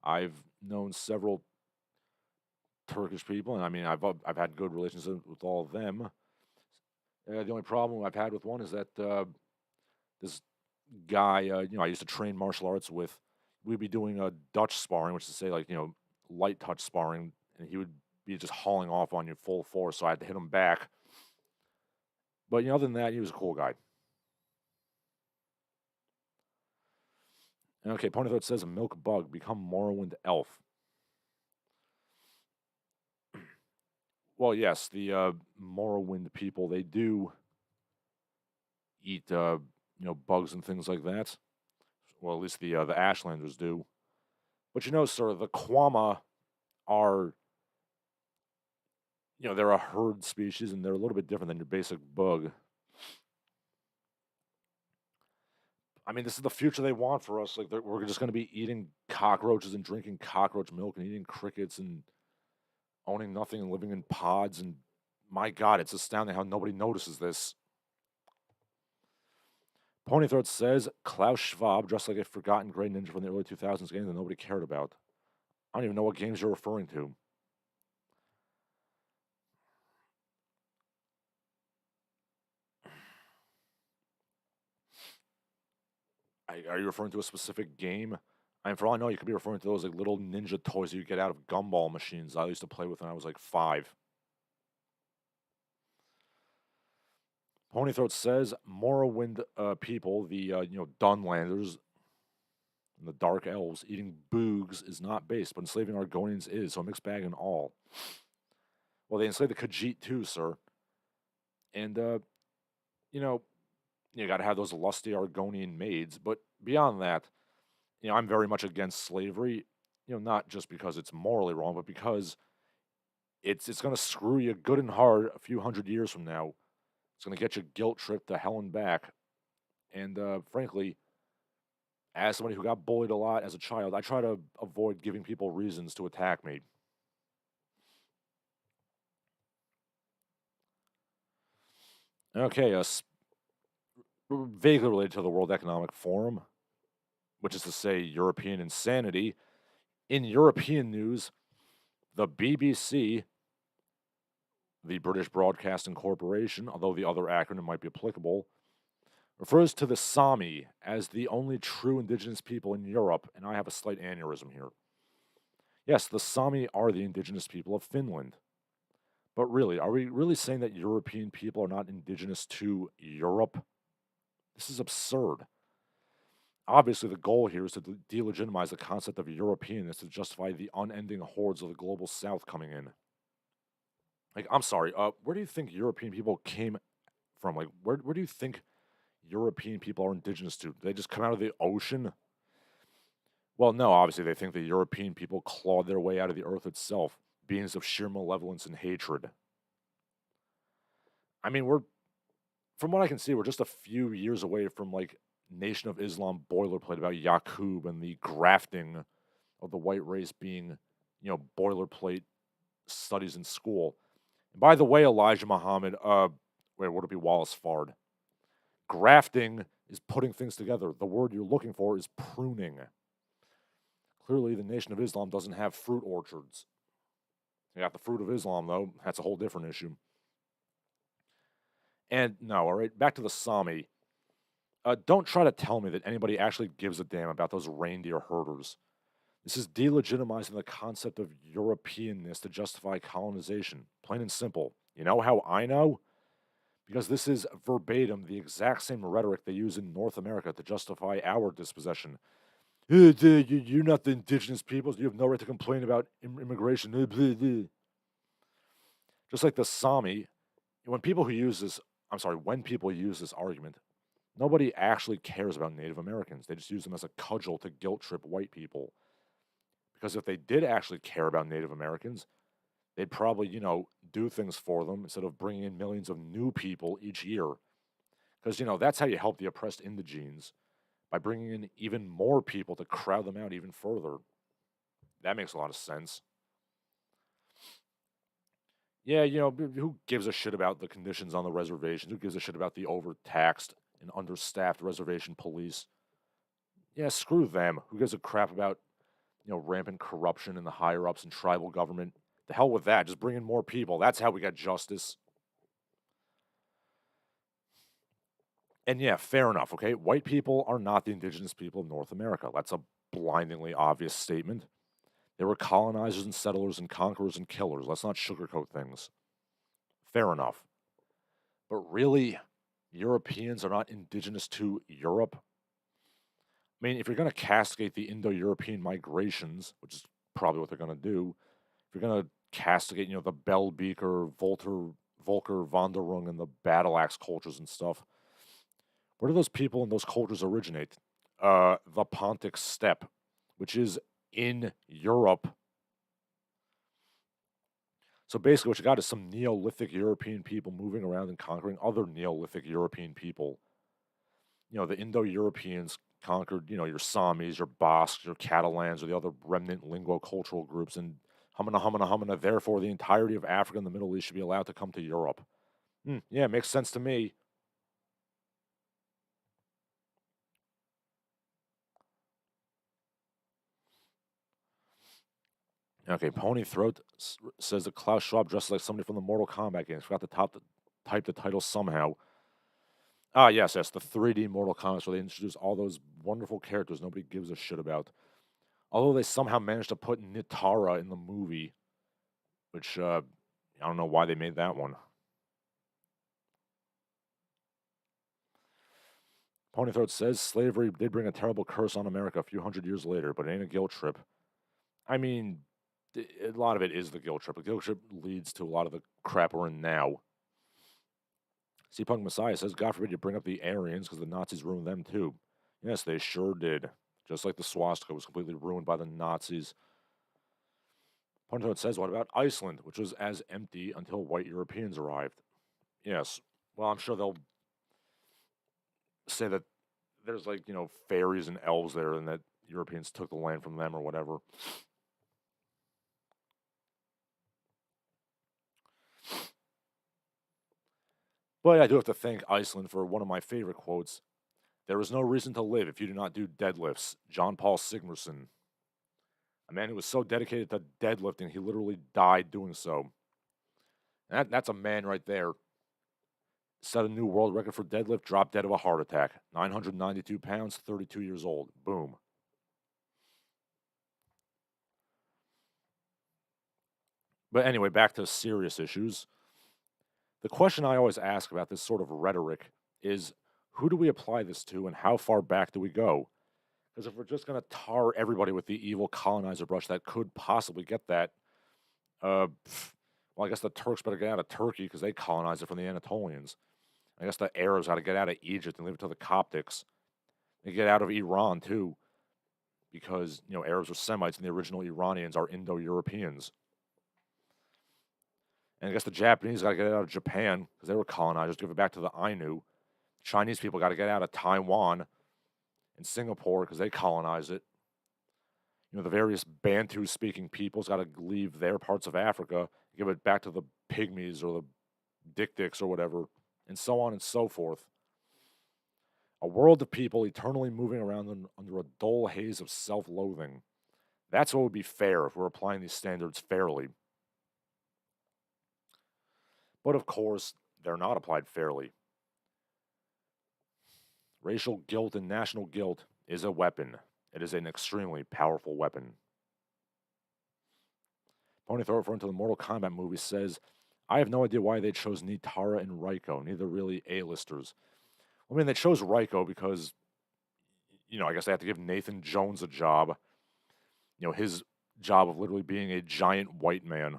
I've known several Turkish people, and I mean, I've had good relations with all of them. The only problem I've had with one is that this guy, I used to train martial arts with, we'd be doing a Dutch sparring, which is to say, like, light touch sparring, and he would be just hauling off on you full force, so I had to hit him back. But, other than that, he was a cool guy. Okay, Ponythroat says a milk bug, become Morrowind elf. Well, yes, the Morrowind people, they do eat, bugs and things like that. Well, at least the Ashlanders do. But sir, the Quama are, they're a herd species and they're a little bit different than your basic bug. I mean, this is the future they want for us. Like, we're just going to be eating cockroaches and drinking cockroach milk and eating crickets and owning nothing and living in pods. And my God, it's astounding how nobody notices this. Ponythroat says Klaus Schwab dressed like a forgotten gray ninja from the early 2000s games that nobody cared about. I don't even know what games you're referring to. Are you referring to a specific game? I mean, for all I know, you could be referring to those like little ninja toys that you get out of gumball machines I used to play with when I was like 5. Ponythroat says Morrowind people, the Dunlanders and the Dark Elves, eating boogs is not based, but enslaving Argonians is, so a mixed bag and all. Well, they enslaved the Khajiit too, sir. And you know, you got to have those lusty Argonian maids, but beyond that, I'm very much against slavery. Not just because it's morally wrong, but because it's going to screw you good and hard a few hundred years from now. It's going to get you guilt tripped to hell and back. And frankly, as somebody who got bullied a lot as a child, I try to avoid giving people reasons to attack me. Okay, vaguely related to the World Economic Forum, which is to say European insanity. In European news, the BBC, the British Broadcasting Corporation, although the other acronym might be applicable, refers to the Sami as the only true indigenous people in Europe, and I have a slight aneurysm here. Yes, the Sami are the indigenous people of Finland. But really, are we really saying that European people are not indigenous to Europe? This is absurd. Obviously, the goal here is to delegitimize the concept of Europeanness to justify the unending hordes of the global South coming in. Like, I'm sorry, where do you think European people came from? Like, where do you think European people are indigenous to? Do they just come out of the ocean? Well, no, obviously, they think the European people clawed their way out of the earth itself, beings of sheer malevolence and hatred. I mean, from what I can see, we're just a few years away from like Nation of Islam boilerplate about Yaqub and the grafting of the white race being, boilerplate studies in school. And by the way, Elijah Muhammad, wait, would it be Wallace Fard? Grafting is putting things together. The word you're looking for is pruning. Clearly, the Nation of Islam doesn't have fruit orchards. They got the fruit of Islam, though. That's a whole different issue. And no, all right, back to the Sami. Don't try to tell me that anybody actually gives a damn about those reindeer herders. This is delegitimizing the concept of Europeanness to justify colonization. Plain and simple. You know how I know? Because this is verbatim the exact same rhetoric they use in North America to justify our dispossession. You're not the indigenous peoples. You have no right to complain about immigration. Just like the Sami, when people use this argument, nobody actually cares about Native Americans. They just use them as a cudgel to guilt trip white people. Because if they did actually care about Native Americans, they'd probably, do things for them instead of bringing in millions of new people each year. Because, that's how you help the oppressed indigents, by bringing in even more people to crowd them out even further. That makes a lot of sense. Yeah, who gives a shit about the conditions on the reservation? Who gives a shit about the overtaxed and understaffed reservation police? Yeah, screw them. Who gives a crap about, rampant corruption in the higher-ups and tribal government? The hell with that. Just bring in more people. That's how we got justice. And yeah, fair enough, okay? White people are not the indigenous people of North America. That's a blindingly obvious statement. They were colonizers and settlers and conquerors and killers. Let's not sugarcoat things. Fair enough. But really, Europeans are not indigenous to Europe? I mean, if you're going to castigate the Indo-European migrations, which is probably what they're going to do, if you're going to castigate, the Bellbeaker, Volker, Wanderung, and the battle axe cultures and stuff, where do those people and those cultures originate? The Pontic Steppe, which is in Europe. So basically what you got is some Neolithic European people moving around and conquering other Neolithic European people. The Indo-Europeans conquered, your Samis, your Basques, your Catalans, or the other remnant linguo-cultural groups, and humana, therefore the entirety of Africa and the Middle East should be allowed to come to Europe. Yeah, makes sense to me. Okay, Pony Throat says that Klaus Schwab dresses like somebody from the Mortal Kombat games. Forgot to type the title somehow. Ah, yes, the 3D Mortal Kombat, where they introduce all those wonderful characters nobody gives a shit about. Although they somehow managed to put Nitara in the movie, which, I don't know why they made that one. Ponythroat says slavery did bring a terrible curse on America a few hundred years later, but it ain't a guilt trip. I mean, a lot of it is the guilt trip. The guilt trip leads to a lot of the crap we're in now. C-Punk Messiah says, God forbid you bring up the Aryans because the Nazis ruined them too. Yes, they sure did. Just like the swastika was completely ruined by the Nazis. Ponythroat says, what about Iceland, which was as empty until white Europeans arrived? Yes. Well, I'm sure they'll say that there's fairies and elves there and that Europeans took the land from them or whatever. But I do have to thank Iceland for one of my favorite quotes. There is no reason to live if you do not do deadlifts. John Paul Sigmarsson. A man who was so dedicated to deadlifting, he literally died doing so. That's a man right there. Set a new world record for deadlift, dropped dead of a heart attack. 992 pounds, 32 years old. Boom. But anyway, back to serious issues. The question I always ask about this sort of rhetoric is who do we apply this to and how far back do we go? Because if we're just going to tar everybody with the evil colonizer brush that could possibly get that, well, I guess the Turks better get out of Turkey because they colonized it from the Anatolians. I guess the Arabs got to get out of Egypt and leave it to the Coptics. They get out of Iran too, because Arabs are Semites and the original Iranians are Indo-Europeans. And I guess the Japanese got to get out of Japan because they were colonizers, give it back to the Ainu. Chinese people got to get out of Taiwan and Singapore because they colonized it. The various Bantu-speaking peoples got to leave their parts of Africa, give it back to the pygmies or the Dik-Diks or whatever, and so on and so forth. A world of people eternally moving around under a dull haze of self-loathing. That's what would be fair if we're applying these standards fairly. But of course, they're not applied fairly. Racial guilt and national guilt is a weapon. It is an extremely powerful weapon. Pony Throat, referring to the Mortal Kombat movie, says, I have no idea why they chose Nitara and Raiko, neither really A-listers. I mean, they chose Raiko because, I guess they had to give Nathan Jones a job. His job of literally being a giant white man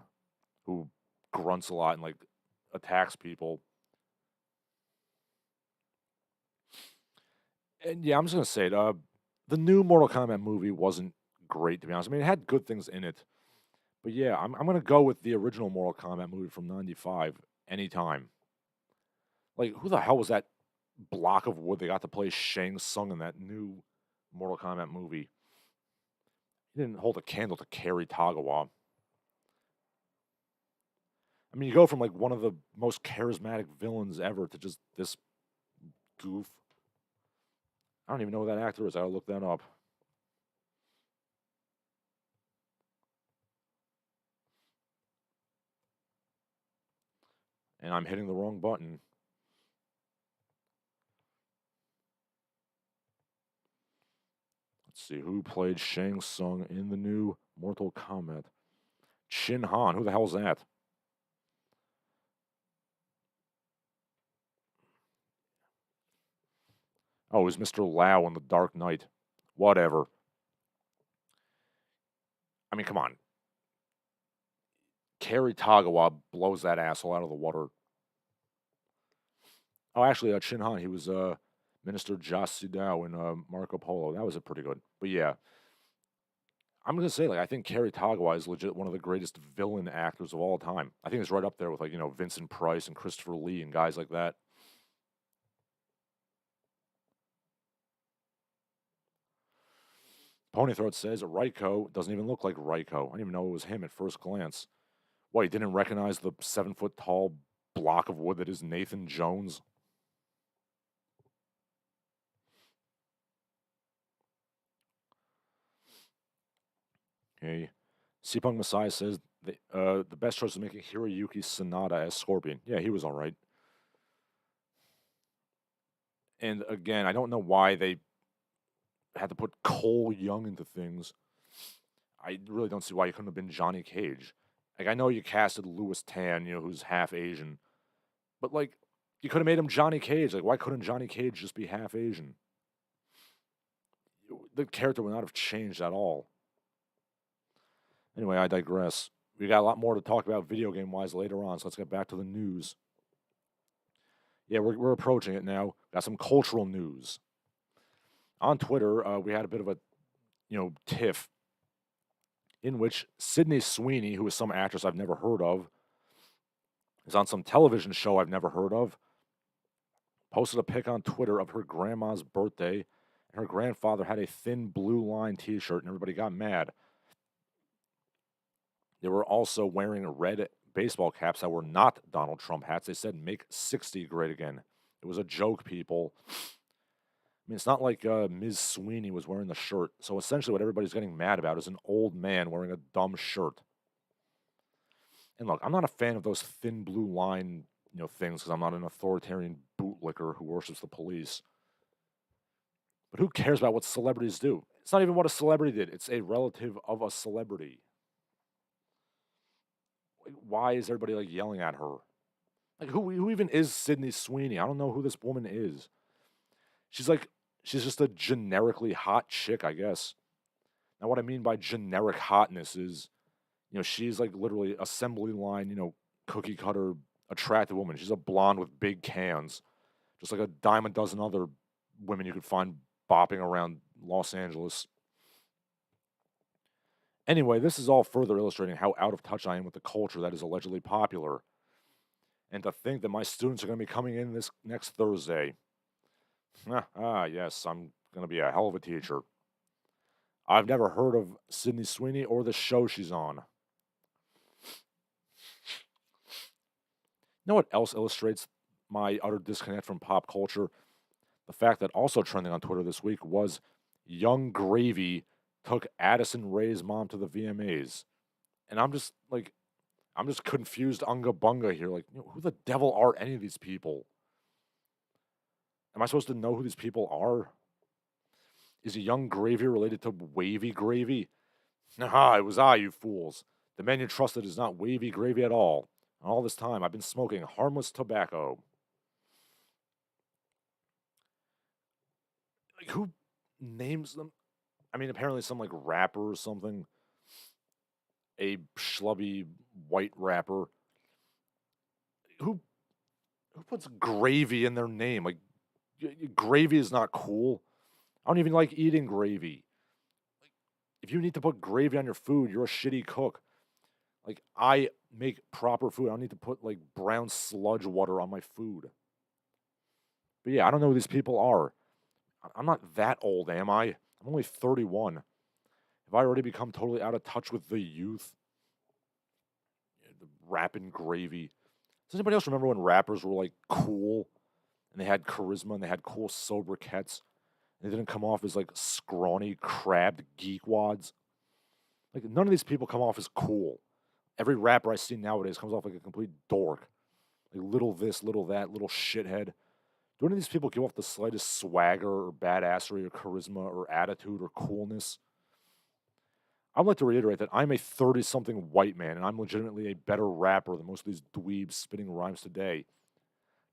who grunts a lot and, attacks people. And yeah, I'm just going to say it. The new Mortal Kombat movie wasn't great, to be honest. I mean, it had good things in it. But yeah, I'm going to go with the original Mortal Kombat movie from 95 anytime. Who the hell was that block of wood they got to play Shang Tsung in that new Mortal Kombat movie? He didn't hold a candle to Kerry Tagawa. I mean, you go from one of the most charismatic villains ever to just this goof. I don't even know who that actor is. I gotta look that up. And I'm hitting the wrong button. Let's see, who played Shang Tsung in the new Mortal Kombat? Shin Han. Who the hell is that? Oh, it was Mr. Lau in The Dark Knight. Whatever. I mean, come on. Kerry Tagawa blows that asshole out of the water. Oh, actually, Shin Han, he was Minister Joss Sidao in Marco Polo. That was pretty good. But yeah, I'm going to say, I think Kerry Tagawa is legit one of the greatest villain actors of all time. I think it's right up there with, Vincent Price and Christopher Lee and guys like that. Ponythroat says Raiko doesn't even look like Raiko. I didn't even know it was him at first glance. What, you didn't recognize the 7-foot-tall block of wood that is Nathan Jones? Okay. Sipong Masai says the best choice was making Hiroyuki Sanada as Scorpion. Yeah, he was all right. And again, I don't know why they had to put Cole Young into things. I really don't see why you couldn't have been Johnny Cage. I know you casted Louis Tan, who's half Asian, but you could have made him Johnny Cage. Why couldn't Johnny Cage just be half Asian? The character would not have changed at all. Anyway, I digress. We got a lot more to talk about video game wise later on, so let's get back to the news. Yeah, we're approaching it now. Got some cultural news. On Twitter, we had a bit of a tiff in which Sydney Sweeney, who is some actress I've never heard of, is on some television show I've never heard of, posted a pic on Twitter of her grandma's birthday, and her grandfather had a thin blue line t-shirt, and everybody got mad. They were also wearing red baseball caps that were not Donald Trump hats. They said, make 60 great again. It was a joke, people. I mean, it's not like Ms. Sweeney was wearing the shirt. So essentially what everybody's getting mad about is an old man wearing a dumb shirt. And look, I'm not a fan of those thin blue line, things because I'm not an authoritarian bootlicker who worships the police. But who cares about what celebrities do? It's not even what a celebrity did. It's a relative of a celebrity. why is everybody like yelling at her? Like who even is Sydney Sweeney? I don't know who this woman is. She's like she's just a generically hot chick, I guess. Now what I mean by generic hotness is, she's like literally assembly line, cookie cutter attractive woman. She's a blonde with big cans, just like a dime a dozen other women you could find bopping around Los Angeles. Anyway, this is all further illustrating how out of touch I am with the culture that is allegedly popular. And to think that my students are going to be coming in this next Thursday. Yes, I'm going to be a hell of a teacher. I've never heard of Sydney Sweeney or the show she's on. You know what else illustrates my utter disconnect from pop culture? The fact that also trending on Twitter this week was Young Gravy took Addison Rae's mom to the VMAs. And I'm just confused unga bunga here. Like, who the devil are any of these people? Am I supposed to know who these people are? Is Young Gravy related to Wavy Gravy? Aha, it was I, you fools. The man you trusted is not Wavy Gravy at all. And all this time, I've been smoking harmless tobacco. Like, who names them? I mean, apparently some, like, rapper or something. A schlubby white rapper. Who puts gravy in their name? Like, gravy is not cool. I don't even like eating gravy. Like, if you need to put gravy on your food, you're a shitty cook. Like, I make proper food. I don't need to put, like, brown sludge water on my food. But yeah, I don't know who these people are. I'm not that old, am I? I'm only 31. Have I already become totally out of touch with the youth? The rapping gravy. Does anybody else remember when rappers were, like, cool? And they had charisma and they had cool sobriquets? They didn't come off as, like, scrawny, crabbed geekwads? Like, none of these people come off as cool. Every rapper I see nowadays comes off like a complete dork. Like, little this, little that, little shithead. Do any of these people give off the slightest swagger or badassery or charisma or attitude or coolness? I'd like to reiterate that I'm a 30-something white man, and I'm legitimately a better rapper than most of these dweebs spitting rhymes today.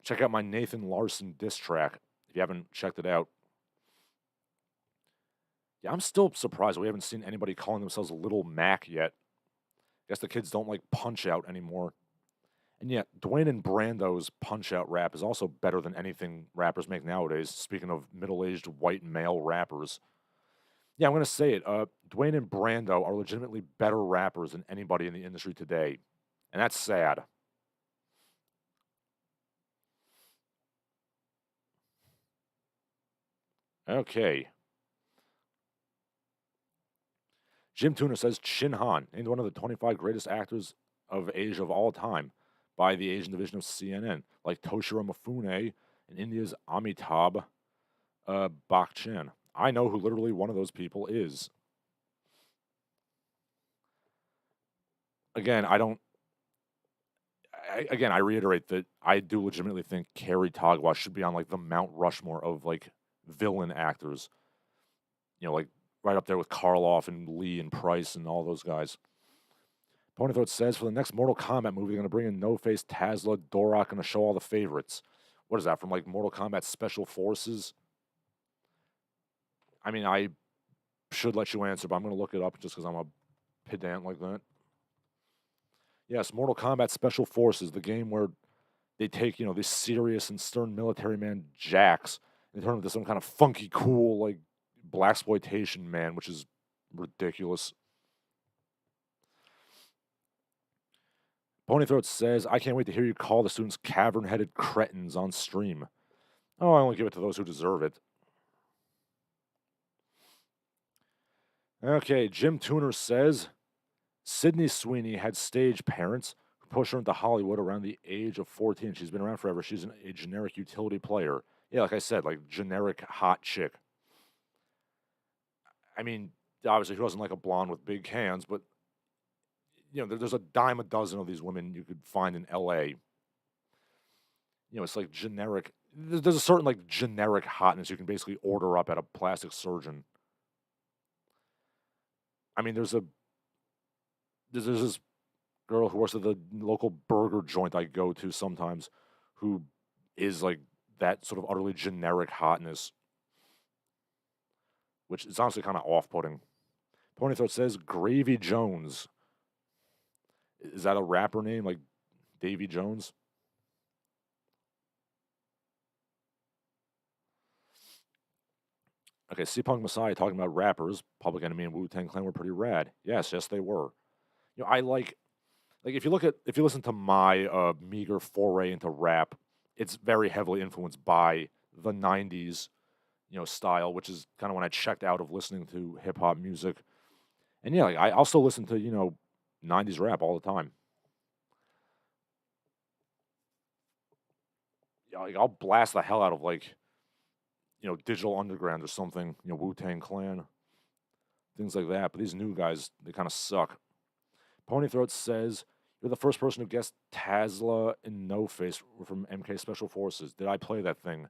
Check out my Nathan Larsen diss track if you haven't checked it out. Yeah, I'm still surprised we haven't seen anybody calling themselves Little Mac yet. Guess the kids don't like Punch-Out anymore. And yet, Dwayne and Brando's Punch-Out rap is also better than anything rappers make nowadays, speaking of middle-aged white male rappers. Yeah, I'm going to say it. Dwayne and Brando are legitimately better rappers than anybody in the industry today. And that's sad. Okay. Jim Tooner says Chin Han, named one of the 25 greatest actors of Asia of all time by the Asian division of CNN, like Toshiro Mifune and India's Amitabh Bachchan. I know who literally one of those people is. Again, I reiterate that I do legitimately think Carrie Tagwa should be on like the Mount Rushmore of like villain actors. Like right up there with Karloff and Lee and Price and all those guys. Ponythroat says for the next Mortal Kombat movie, they're going to bring in No Face, Tazla, Dorak, and to show all the favorites. What is that, from like Mortal Kombat Special Forces? I mean, I should let you answer, but I'm going to look it up just because I'm a pedant like that. Yes, Mortal Kombat Special Forces, the game where they take, this serious and stern military man, Jax, and turn him into some kind of funky, cool, like, blaxploitation man, which is ridiculous. Ponythroat says, I can't wait to hear you call the students cavern-headed cretins on stream. Oh, I only give it to those who deserve it. Okay, Jim Tooner says, Sydney Sweeney had stage parents who pushed her into Hollywood around the age of 14. She's been around forever. She's a generic utility player. Yeah, like I said, like generic hot chick. I mean, obviously she wasn't like a blonde with big hands, but there's a dime a dozen of these women you could find in LA. It's like generic. There's a certain like generic hotness you can basically order up at a plastic surgeon. I mean, there's this girl who works at the local burger joint I go to sometimes, who is like that sort of utterly generic hotness, which is honestly kind of off-putting. Ponythroat says Gravy Jones. Is that a rapper name, like Davy Jones? Okay, C-Punk Messiah talking about rappers. Public Enemy and Wu-Tang Clan were pretty rad. Yes, they were. I like if you listen to my meager foray into rap, it's very heavily influenced by the '90s, style, which is kind of when I checked out of listening to hip hop music. And yeah, like I also listen to '90s rap all the time. Yeah, like I'll blast the hell out of Digital Underground or something, Wu-Tang Clan, things like that. But these new guys, they kind of suck. Ponythroat says, "You're the first person who guessed Tazla and No Face were from MK Special Forces. Did I play that thing?"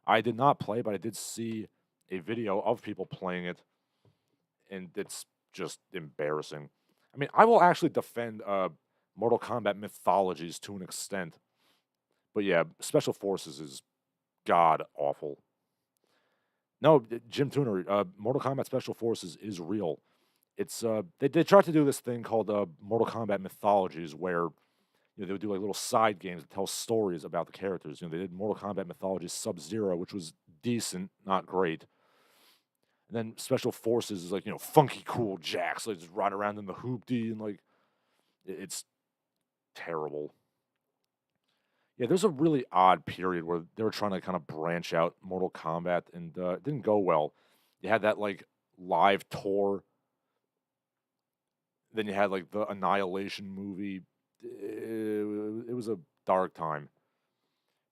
I did not play, but I did see a video of people playing it, and it's just embarrassing. I mean, I will actually defend Mortal Kombat mythologies to an extent, but yeah, Special Forces is god awful. No, Jim Tuner, Mortal Kombat Special Forces is real. It's they tried to do this thing called Mortal Kombat Mythologies, where they would do like little side games that tell stories about the characters. They did Mortal Kombat Mythologies Sub-Zero, which was decent, not great. And then Special Forces is like funky cool Jacks, like just ride around in the hoopty and like it's terrible. Yeah, there's a really odd period where they were trying to kind of branch out Mortal Kombat, and it didn't go well. You had that like live tour, then you had like the Annihilation movie. It was a dark time.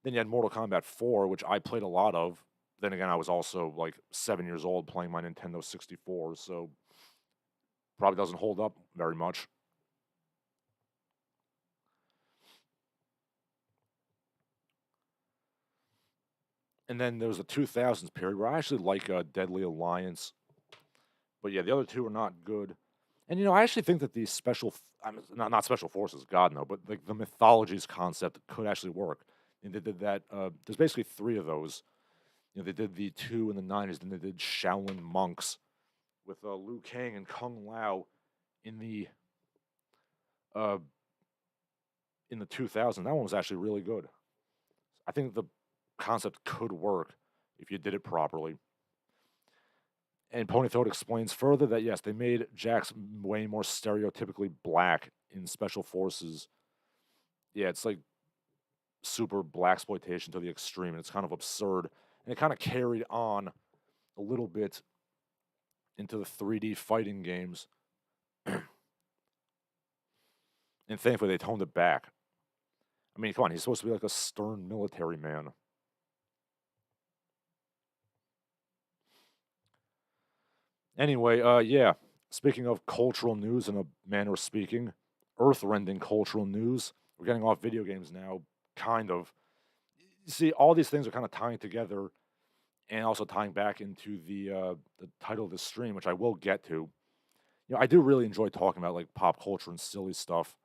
Then you had Mortal Kombat 4, which I played a lot of. Then again, I was also like 7 years old playing my Nintendo 64, so probably doesn't hold up very much. And then there was a 2000s period where I actually like Deadly Alliance, but yeah, the other two are not good. And I actually think that these I mean, not special forces, God no, but like the mythologies concept could actually work. And they did that. There's basically three of those. They did the two in the '90s, then they did Shaolin monks with Liu Kang and Kung Lao in the uh, in the 2000s. That one was actually really good. I think the concept could work if you did it properly. And Ponythroat explains further that yes, they made Jax way more stereotypically black in Special Forces. Yeah, it's like super black exploitation to the extreme, and it's kind of absurd. And it kind of carried on a little bit into the 3D fighting games. And thankfully, they toned it back. I mean, come on, he's supposed to be like a stern military man. Anyway, yeah. Speaking of cultural news in a manner of speaking, earth-rending cultural news. We're getting off video games now, kind of. You see, all these things are kind of tying together, and also tying back into the title of this stream, which I will get to. I do really enjoy talking about like pop culture and silly stuff,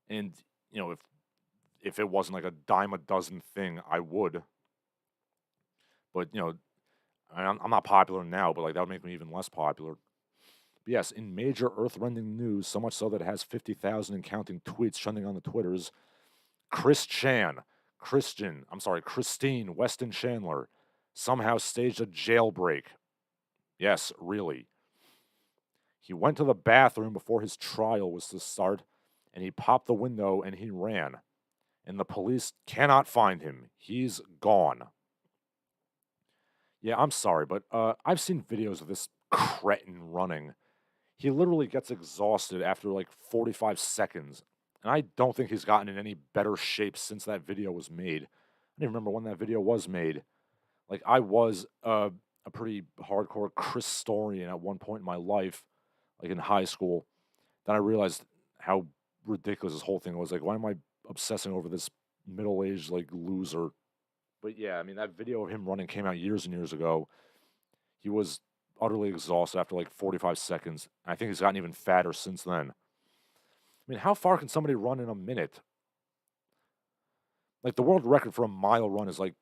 and if it wasn't like a dime a dozen thing, I would. But I'm not popular now, but like that would make me even less popular. But yes, in major earth-rending news, so much so that it has 50,000 and counting tweets trending on the Twitters. Christine Weston Chandler somehow staged a jailbreak. Yes, really. He went to the bathroom before his trial was to start, and he popped the window and he ran. And the police cannot find him. He's gone. Yeah, I'm sorry, but I've seen videos of this cretin running. He literally gets exhausted after like 45 seconds. And I don't think he's gotten in any better shape since that video was made. I don't even remember when that video was made. Like, I was a pretty hardcore Christorian at one point in my life, like in high school. Then I realized how ridiculous this whole thing was. Like, why am I obsessing over this middle-aged, like, loser? But yeah, I mean, that video of him running came out years and years ago. He was utterly exhausted after like 45 seconds. I think he's gotten even fatter since then. I mean, how far can somebody run in a minute? Like, the world record for a mile run is like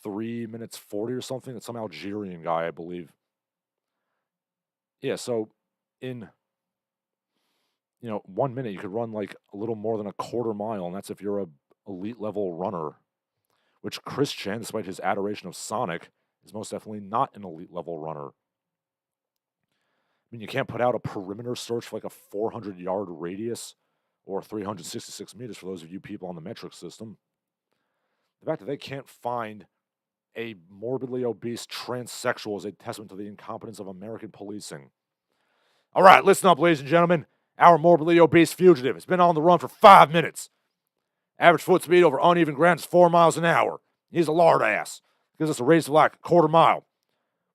3 minutes 40 or something. It's some Algerian guy, I believe. Yeah, so in 1 minute you could run like a little more than a quarter mile, and that's if you're a elite level runner. Which Chris Chan, despite his adoration of Sonic, is most definitely not an elite level runner. I mean, you can't put out a perimeter search for like a 400-yard radius or 366 meters for those of you people on the metric system. The fact that they can't find a morbidly obese transsexual is a testament to the incompetence of American policing. All right, listen up, ladies and gentlemen. Our morbidly obese fugitive has been on the run for 5 minutes. Average foot speed over uneven ground is 4 miles an hour. He's a lard ass. Gives us a race of like a quarter mile.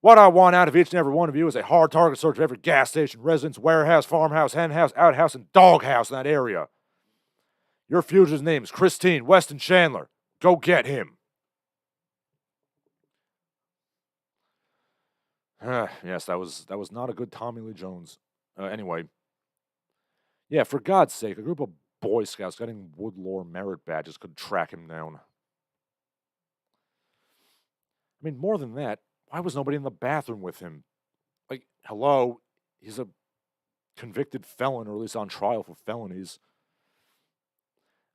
What I want out of each and every one of you is a hard target search of every gas station, residence, warehouse, farmhouse, henhouse, outhouse, and doghouse in that area. Your fugitive's name is Christine Weston Chandler. Go get him. Yes, that was not a good Tommy Lee Jones. Anyway, yeah, for God's sake, a group of Boy Scouts getting Woodlore merit badges could track him down. I mean, more than that, why was nobody in the bathroom with him? Like, hello, he's a convicted felon, or at least on trial for felonies.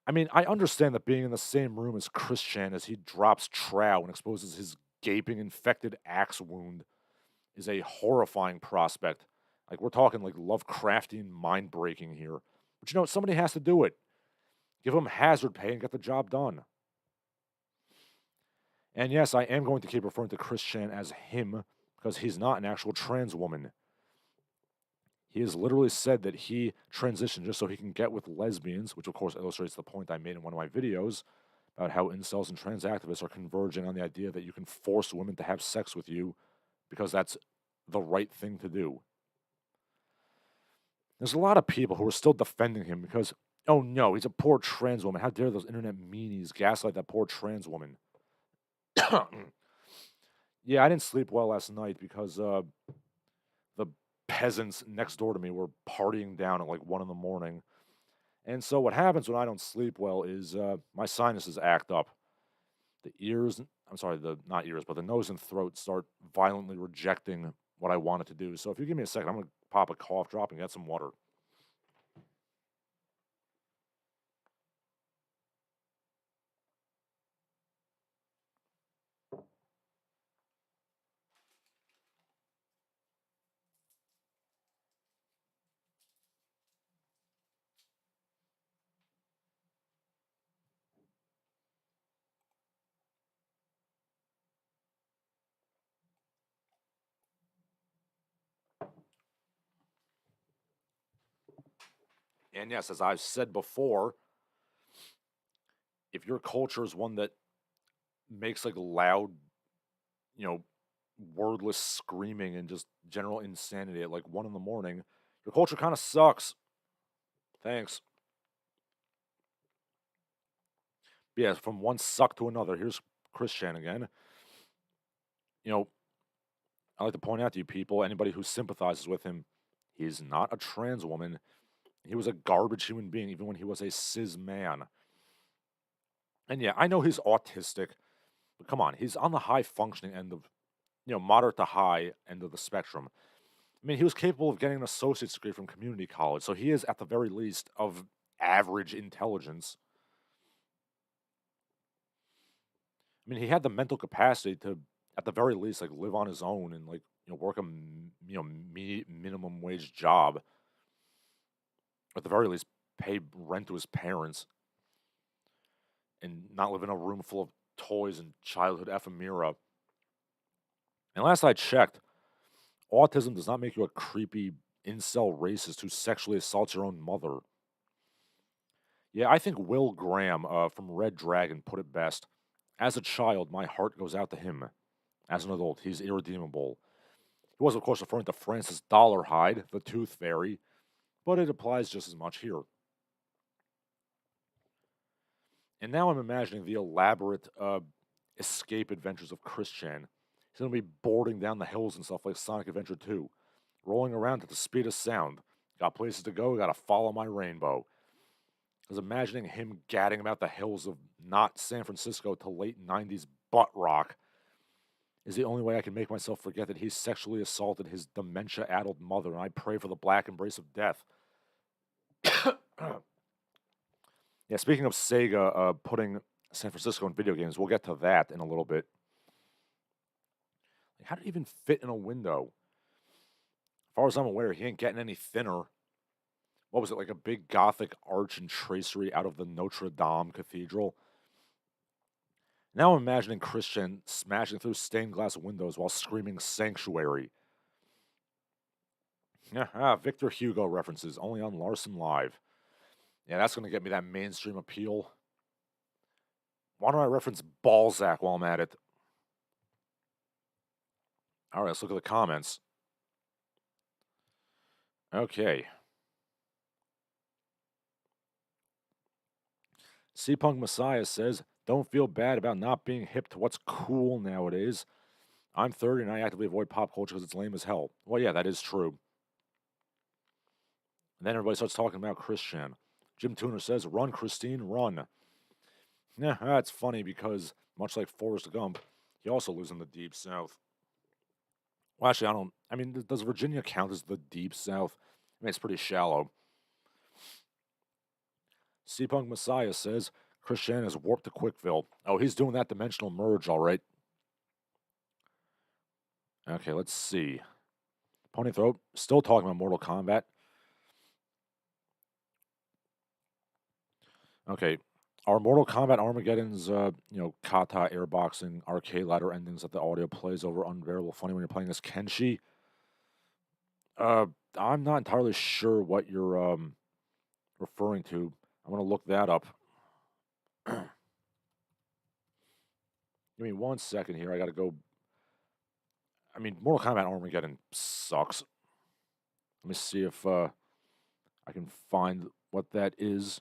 I mean, I understand that being in the same room as Chris Chan as he drops trow and exposes his gaping infected axe wound is a horrifying prospect. Like, we're talking like Lovecraftian mind breaking here. But somebody has to do it. Give him hazard pay and get the job done. And yes, I am going to keep referring to Chris Chan as him because he's not an actual trans woman. He has literally said that he transitioned just so he can get with lesbians, which of course illustrates the point I made in one of my videos about how incels and trans activists are converging on the idea that you can force women to have sex with you because that's the right thing to do. There's a lot of people who are still defending him because, oh no, he's a poor trans woman. How dare those internet meanies gaslight that poor trans woman? Yeah, I didn't sleep well last night because the peasants next door to me were partying down at like 1 in the morning. And so what happens when I don't sleep well is my sinuses act up. The not ears, but the nose and throat start violently rejecting what I wanted to do. So if you give me a second, I'm going to pop a cough drop and get some water. And yes, as I've said before, if your culture is one that makes like loud, wordless screaming and just general insanity at like 1 in the morning, your culture kind of sucks. Thanks. But yeah, from one suck to another. Here's Chris Chan again. I like to point out to you people, anybody who sympathizes with him, he's not a trans woman. He was a garbage human being, even when he was a cis man. And yeah, I know he's autistic, but come on, he's on the high functioning end of, moderate to high end of the spectrum. I mean, he was capable of getting an associate's degree from community college, so he is, at the very least, of average intelligence. I mean, he had the mental capacity to, at the very least, like live on his own and like work a minimum wage job. At the very least, pay rent to his parents and not live in a room full of toys and childhood ephemera. And last I checked, autism does not make you a creepy incel racist who sexually assaults your own mother. Yeah, I think Will Graham from Red Dragon put it best. As a child, my heart goes out to him. As an adult, he's irredeemable. He was, of course, referring to Francis Dollarhide, the Tooth Fairy, but it applies just as much here. And now I'm imagining the elaborate escape adventures of Chris Chan. He's going to be boarding down the hills and stuff like Sonic Adventure 2, rolling around at the speed of sound, Got places to go, gotta follow my rainbow. I was imagining him gadding about the hills of not San Francisco to late 90s butt rock is the only way I can make myself forget that he sexually assaulted his dementia-addled mother, and I pray for the black embrace of death. Yeah, speaking of Sega putting San Francisco in video games, we'll get to that in a little bit. How did it even fit in a window? As far as I'm aware, he ain't getting any thinner. What was it, like a big Gothic arch and tracery out of the Notre Dame Cathedral? Now I'm imagining Christian smashing through stained glass windows while screaming sanctuary. Yeah, Victor Hugo references, only on Larsen Live. Yeah, that's going to get me that mainstream appeal. Why don't I reference Balzac while I'm at it? All right, let's look at the comments. Okay. C-Punk Messiah says, don't feel bad about not being hip to what's cool nowadays. I'm 30 and I actively avoid pop culture because it's lame as hell. Well, yeah, that is true. And then everybody starts talking about Christian. Jim Tuner says, run, Christine, run. Yeah, that's funny because, much like Forrest Gump, he also lives in the Deep South. Well, actually, I mean, does Virginia count as the Deep South? I mean, it's pretty shallow. C-Punk Messiah says, Christian has warped to Quickville. Oh, he's doing that dimensional merge, all right. Okay, let's see. Pony Throat, still talking about Mortal Kombat. Okay, are Mortal Kombat Armageddon's, kata airboxing arcade ladder endings that the audio plays over unbearable funny when you're playing as Kenshi? I'm not entirely sure what you're referring to. I'm gonna look that up. Give me 1 second here. I gotta go. I mean, Mortal Kombat Armageddon sucks. Let me see if I can find what that is.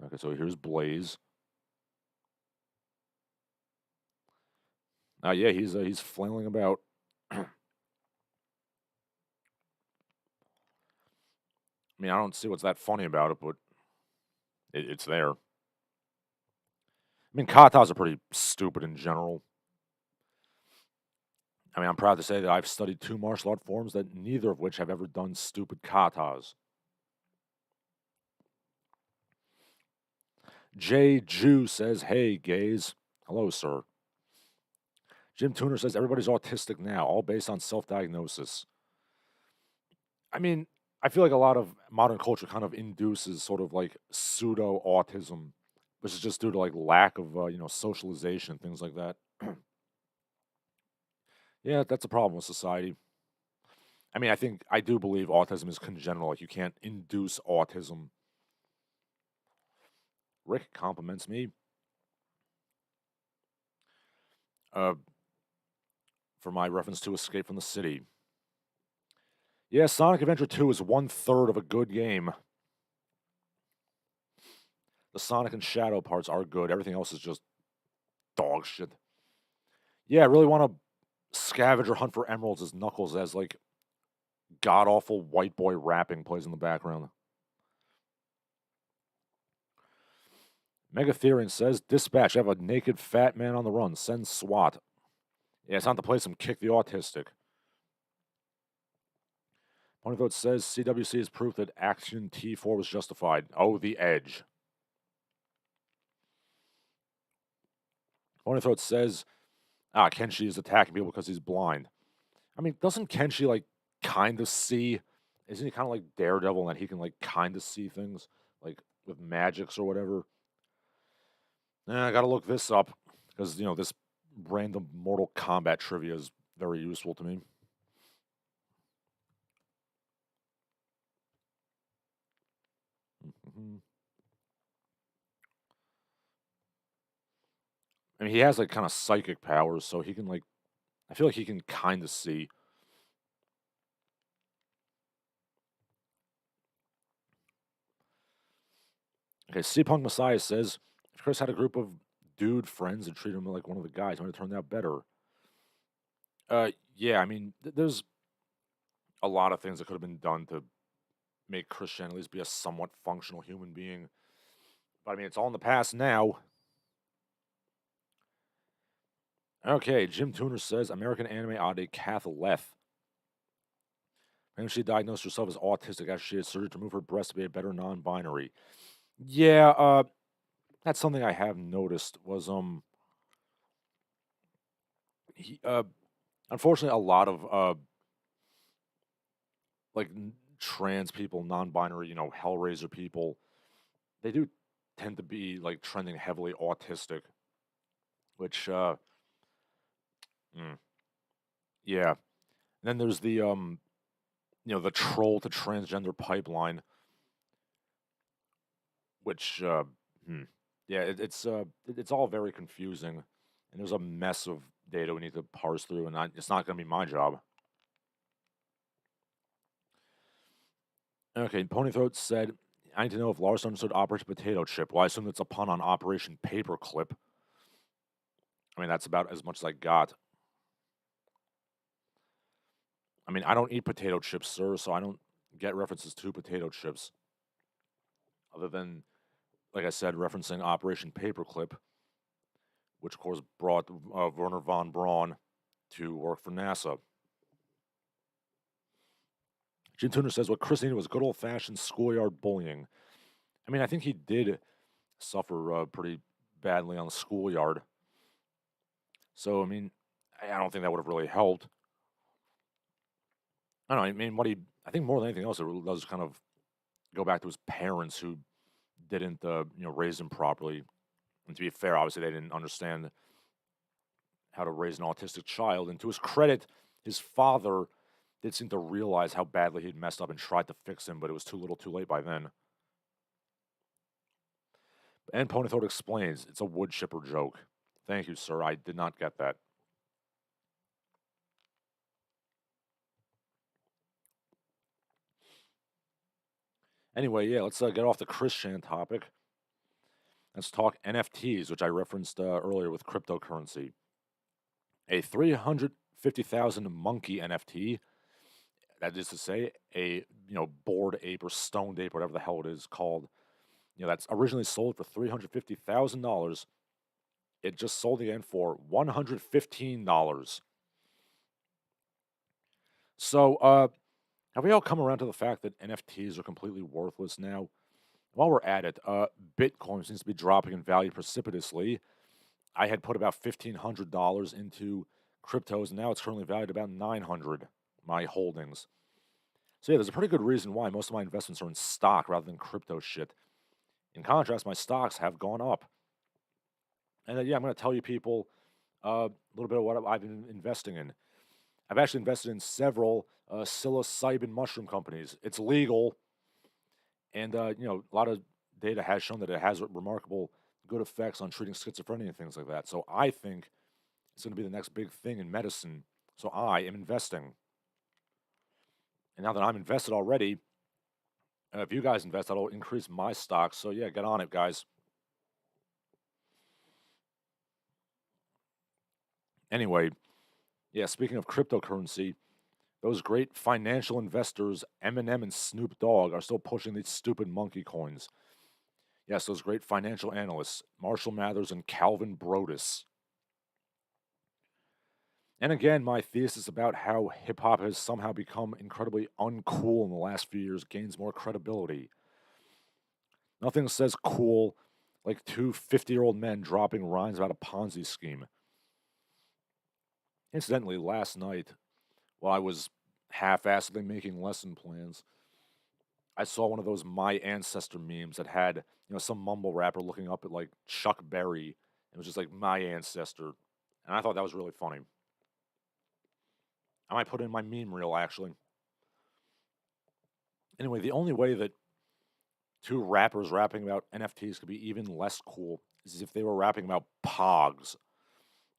Okay, so here's Blaze. Yeah, he's flailing about. I mean, I don't see what's that funny about it, but it's there. I mean, katas are pretty stupid in general. I mean, I'm proud to say that I've studied 2 martial art forms that neither of which have ever done stupid katas. J. Jew says, hey, gays. Hello, sir. Jim Tuner says, everybody's autistic now, all based on self-diagnosis. I mean, I feel like a lot of modern culture kind of induces sort of like pseudo-autism, which is just due to like lack of, socialization, things like that. Yeah, that's a problem with society. I mean, I do believe autism is congenital. Like, you can't induce autism. Rick compliments me uh, for my reference to Escape from the City. Yeah, Sonic Adventure 2 is 1/3 of a good game. The Sonic and Shadow parts are good. Everything else is just dog shit. Yeah, I really want to scavenger hunt for emeralds as Knuckles as like god awful white boy rapping plays in the background. Megatherian says, dispatch, I have a naked fat man on the run. Send SWAT. Yeah, it's time to play some Kick the Autistic. Ponyvote says, CWC is proof that Action T4 was justified. Oh, the edge. Ponythroat says, Kenshi is attacking people because he's blind. I mean, doesn't Kenshi, like, kind of see? Isn't he kind of like Daredevil in that he can, like, kind of see things? Like, with magics or whatever? I gotta look this up because, this random Mortal Kombat trivia is very useful to me. I mean, he has, like, kind of psychic powers, so he can, like, I feel like he can kind of see. Okay, C-Punk Messiah says, if Chris had a group of dude friends and treated him like one of the guys, it might have turned out better. Yeah, I mean, there's a lot of things that could have been done to make Christian at least be a somewhat functional human being. But I mean, it's all in the past now. Okay, Jim Tuner says American anime oddity Kath Leth. And she diagnosed herself as autistic after she had surgery to remove her breast to be a better non-binary. Yeah, that's something I have noticed was he, unfortunately a lot of like trans people, non-binary, Hellraiser people, they do tend to be like trending heavily autistic, which mm, yeah. And then there's the troll to transgender pipeline, which yeah, it's all very confusing, and there's a mess of data we need to parse through, and it's not going to be my job. Okay, Ponythroat said, I need to know if Larsen understood Operation Potato Chip. Well, I assume it's a pun on Operation Paperclip. I mean, that's about as much as I got. I mean, I don't eat potato chips, sir, so I don't get references to potato chips. Other than, like I said, referencing Operation Paperclip, which of course brought Werner von Braun to work for NASA. Jim Tuner says what Chris needed was good old fashioned schoolyard bullying. I mean, I think he did suffer pretty badly on the schoolyard. So, I mean, I don't think that would have really helped. I don't know. I mean, I think more than anything else, it really does kind of go back to his parents who didn't, raise him properly. And to be fair, obviously they didn't understand how to raise an autistic child. And to his credit, his father did seem to realize how badly he'd messed up and tried to fix him, but it was too little too late by then. And Ponythroat explains, it's a wood chipper joke. Thank you, sir. I did not get that. Anyway, yeah, let's get off the Christian topic. Let's talk NFTs, which I referenced earlier with cryptocurrency. A 350,000 monkey NFT, that is to say, a bored ape or stoned ape, whatever the hell it is called, that's originally sold for $350,000. It just sold again for $115. So, have we all come around to the fact that NFTs are completely worthless now? While we're at it, Bitcoin seems to be dropping in value precipitously. I had put about $1,500 into cryptos, and now it's currently valued about $900. My holdings. So yeah, there's a pretty good reason why most of my investments are in stock rather than crypto shit. In contrast, my stocks have gone up. And yeah, I'm going to tell you people a little bit of what I've been investing in. I've actually invested in several psilocybin mushroom companies. It's legal, and a lot of data has shown that it has remarkable good effects on treating schizophrenia and things like that. So I think it's going to be the next big thing in medicine. So I am investing. And now that I'm invested already, if you guys invest, that'll increase my stocks. So yeah, get on it, guys. Anyway, yeah, speaking of cryptocurrency, those great financial investors, Eminem and Snoop Dogg, are still pushing these stupid monkey coins. Yes, those great financial analysts, Marshall Mathers and Calvin Brodus. And again, my thesis about how hip hop has somehow become incredibly uncool in the last few years gains more credibility. Nothing says cool like two 50-year-old men dropping rhymes about a Ponzi scheme. Incidentally, last night, while I was half-assedly making lesson plans, I saw one of those My Ancestor memes that had, some mumble rapper looking up at like Chuck Berry. It was just like My Ancestor. And I thought that was really funny. I might put it in my meme reel, actually. Anyway, the only way that two rappers rapping about NFTs could be even less cool is if they were rapping about POGs.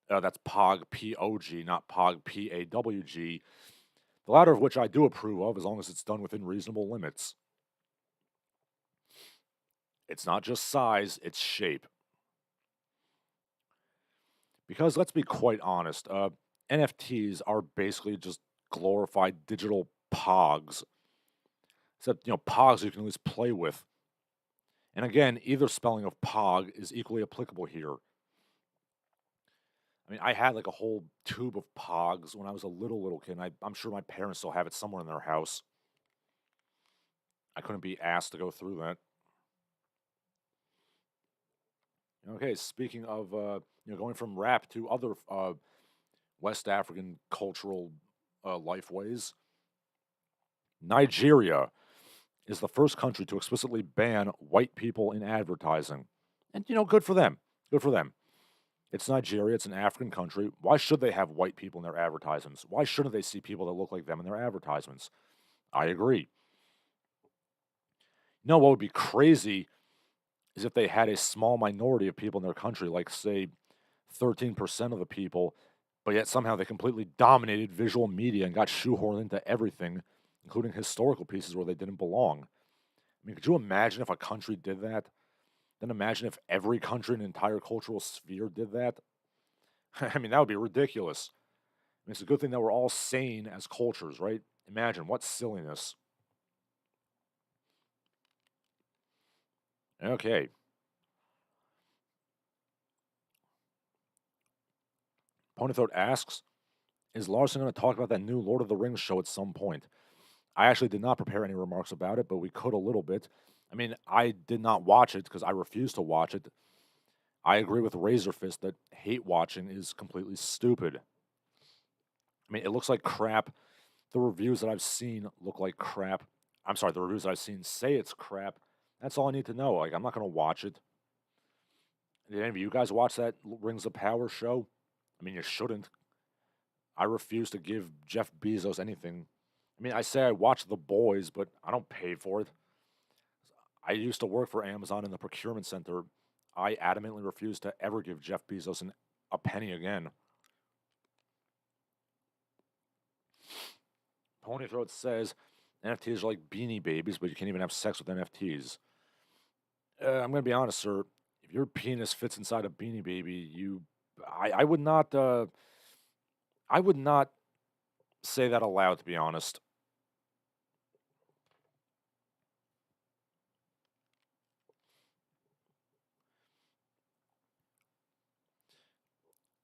That's POG, P-O-G, not POG, P-A-W-G. The latter of which I do approve of, as long as it's done within reasonable limits. It's not just size, it's shape. Because let's be quite honest, NFTs are basically just glorified digital pogs. Except, pogs you can at least play with. And again, either spelling of pog is equally applicable here. I mean, I had like a whole tube of pogs when I was a little kid, and I'm sure my parents still have it somewhere in their house. I couldn't be asked to go through that. Okay, speaking of going from rap to other West African cultural lifeways, Nigeria is the first country to explicitly ban white people in advertising. And, good for them. Good for them. It's Nigeria. It's an African country. Why should they have white people in their advertisements? Why shouldn't they see people that look like them in their advertisements? I agree. What would be crazy is if they had a small minority of people in their country, like, say, 13% of the people, but yet somehow they completely dominated visual media and got shoehorned into everything, including historical pieces where they didn't belong. I mean, could you imagine if a country did that? Then imagine if every country in an entire cultural sphere did that. I mean, that would be ridiculous. I mean, it's a good thing that we're all sane as cultures, right? Imagine what silliness. Okay. Ponythroat asks, is Larsen going to talk about that new Lord of the Rings show at some point? I actually did not prepare any remarks about it, but we could a little bit. I mean, I did not watch it because I refuse to watch it. I agree with Razorfist that hate watching is completely stupid. I mean, it looks like crap. The reviews that I've seen look like crap. I'm sorry, the reviews that I've seen say it's crap. That's all I need to know. Like, I'm not going to watch it. Did any of you guys watch that Rings of Power show? I mean, you shouldn't. I refuse to give Jeff Bezos anything. I mean, I say I watch The Boys, but I don't pay for it. I used to work for Amazon in the procurement center. I adamantly refuse to ever give Jeff Bezos a penny again. Ponythroat says NFTs are like beanie babies, but you can't even have sex with NFTs. I'm going to be honest, sir. If your penis fits inside a beanie baby, I would not, I would not say that aloud, to be honest.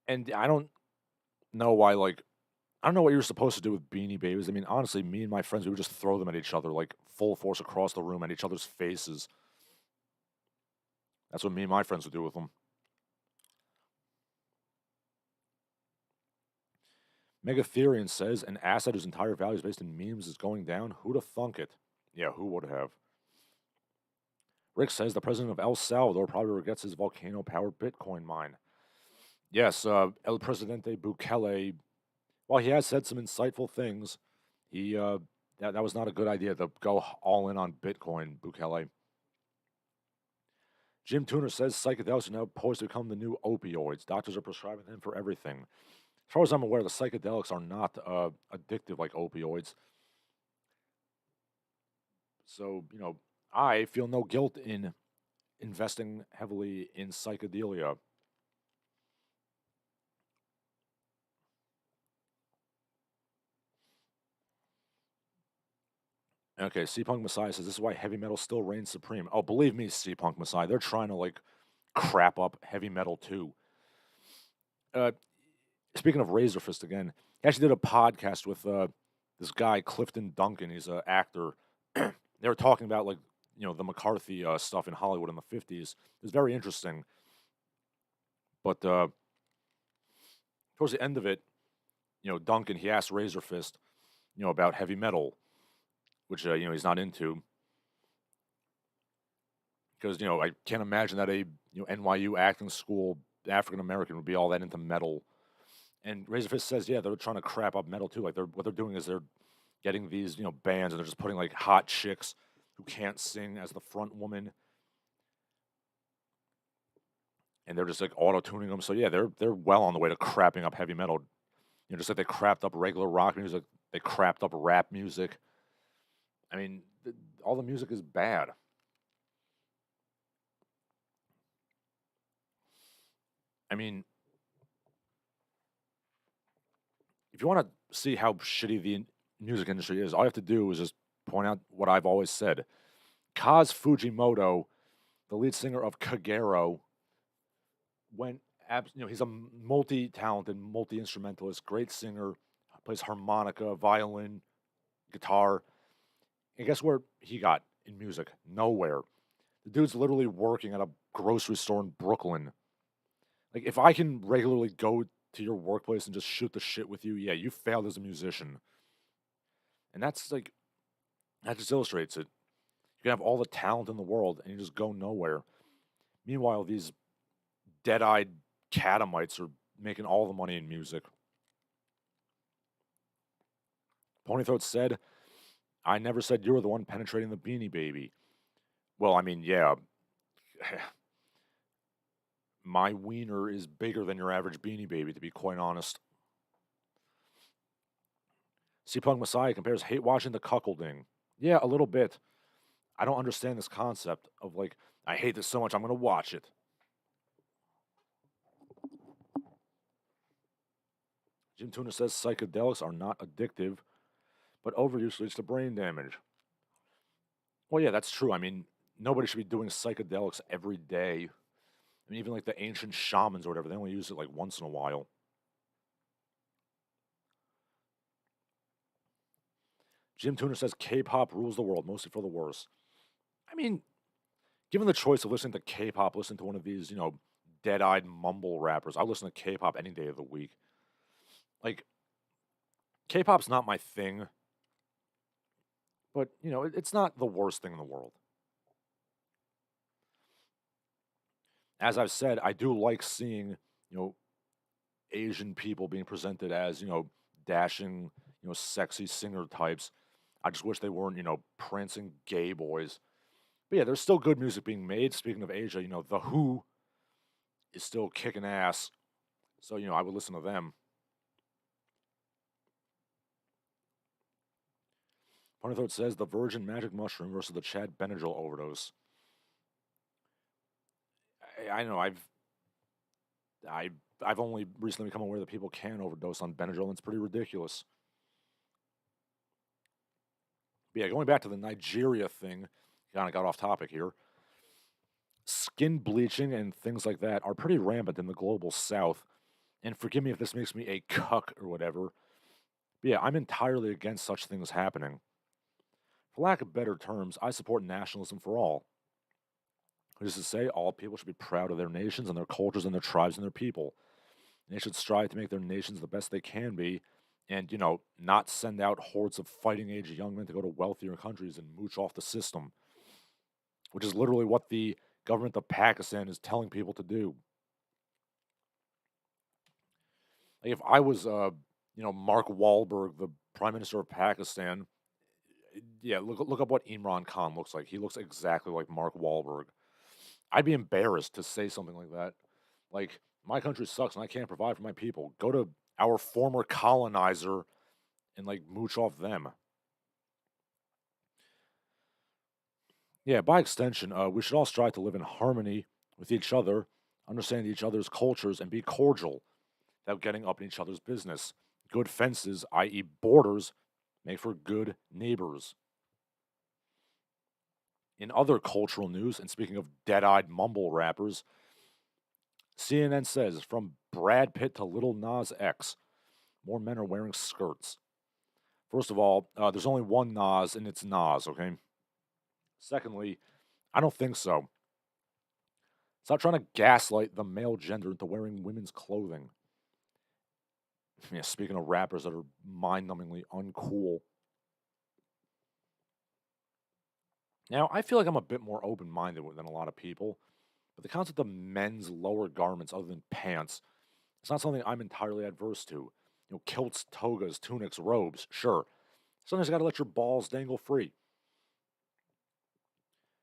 And I don't know why, like, I don't know what you're supposed to do with beanie babies. I mean, honestly, me and my friends, we would just throw them at each other, like, full force across the room at each other's faces. That's what me and my friends would do with them. Megatherian says an asset whose entire value is based in memes is going down. Who'da thunk it? Yeah, who would have? Rick says the president of El Salvador probably regrets his volcano-powered Bitcoin mine. Yes, El Presidente Bukele, while he has said some insightful things, that was not a good idea to go all in on Bitcoin, Bukele. Jim Tuner says psychedelics are now poised to become the new opioids. Doctors are prescribing them for everything. As far as I'm aware, the psychedelics are not addictive like opioids. So, I feel no guilt in investing heavily in psychedelia. Okay, C Punk Messiah says this is why heavy metal still reigns supreme. Oh, believe me, C Punk Messiah, they're trying to like crap up heavy metal too. Uh, Speaking of Razorfist again, he actually did a podcast with this guy Clifton Duncan. He's an actor. They were talking about like the McCarthy stuff in Hollywood in the '50s. It was very interesting. But towards the end of it, Duncan he asked Razorfist, about heavy metal, which he's not into because I can't imagine that a NYU acting school African American would be all that into metal. And Razorfist says, yeah, they're trying to crap up metal too. Like what they're doing is they're getting these bands and they're just putting like hot chicks who can't sing as the front woman, and they're just like auto tuning them. So yeah, they're well on the way to crapping up heavy metal. Just like they crapped up regular rock music, they crapped up rap music. I mean, all the music is bad. I mean, if you want to see how shitty music industry is. All you have to do is just point out what I've always said. Kaz Fujimoto, the lead singer of Kagero, he's a multi-talented, multi-instrumentalist, great singer, plays harmonica, violin, guitar. And guess where he got in music? Nowhere. The dude's literally working at a grocery store in Brooklyn. Like, if I can regularly go to your workplace and just shoot the shit with you, yeah, you failed as a musician. And that just illustrates it. You can have all the talent in the world and you just go nowhere. Meanwhile, these dead-eyed catamites are making all the money in music. Ponythroat said, I never said you were the one penetrating the Beanie Baby. Well, I mean, yeah. My wiener is bigger than your average Beanie Baby, to be quite honest. C-Punk Messiah compares hate watching to cuckolding. Yeah, a little bit. I don't understand this concept of, like, I hate this so much, I'm going to watch it. Jim Tuna says psychedelics are not addictive, but overuse leads to brain damage. Well, yeah, that's true. I mean, nobody should be doing psychedelics every day. I mean, even like the ancient shamans or whatever, they only use it like once in a while. Jim Tuna says K-pop rules the world, mostly for the worse. I mean, given the choice of listening to K-pop, listen to one of these, dead-eyed mumble rappers. I listen to K-pop any day of the week. Like, K-pop's not my thing, but, it's not the worst thing in the world. As I've said, I do like seeing, Asian people being presented as, dashing, sexy singer types. I just wish they weren't, prancing gay boys. But yeah, there's still good music being made. Speaking of Asia, The Who is still kicking ass. So, I would listen to them. Ponythroat says the virgin magic mushroom versus the Chad Benadryl overdose. I know I've only recently become aware that people can overdose on Benadryl, and it's pretty ridiculous. But yeah, going back to the Nigeria thing, kind of got off topic here. Skin bleaching and things like that are pretty rampant in the global south. And forgive me if this makes me a cuck or whatever. But yeah, I'm entirely against such things happening. For lack of better terms, I support nationalism for all. Which is to say, all people should be proud of their nations and their cultures and their tribes and their people. And they should strive to make their nations the best they can be and, not send out hordes of fighting age young men to go to wealthier countries and mooch off the system, which is literally what the government of Pakistan is telling people to do. Like, if I was, Mark Wahlberg, the Prime Minister of Pakistan, yeah, look up what Imran Khan looks like. He looks exactly like Mark Wahlberg. I'd be embarrassed to say something like that. Like, my country sucks and I can't provide for my people. Go to our former colonizer and, like, mooch off them. Yeah, by extension, we should all strive to live in harmony with each other, understand each other's cultures, and be cordial without getting up in each other's business. Good fences, i.e., borders, make for good neighbors. In other cultural news, and speaking of dead-eyed mumble rappers, CNN says, from Brad Pitt to Little Nas X, more men are wearing skirts. First of all, there's only one Nas, and it's Nas, okay? Secondly, I don't think so. Stop trying to gaslight the male gender into wearing women's clothing. Yeah, speaking of rappers that are mind-numbingly uncool. Now, I feel like I'm a bit more open-minded than a lot of people, but the concept of men's lower garments other than pants, it's not something I'm entirely adverse to. Kilts, togas, tunics, robes, sure. Sometimes you gotta let your balls dangle free.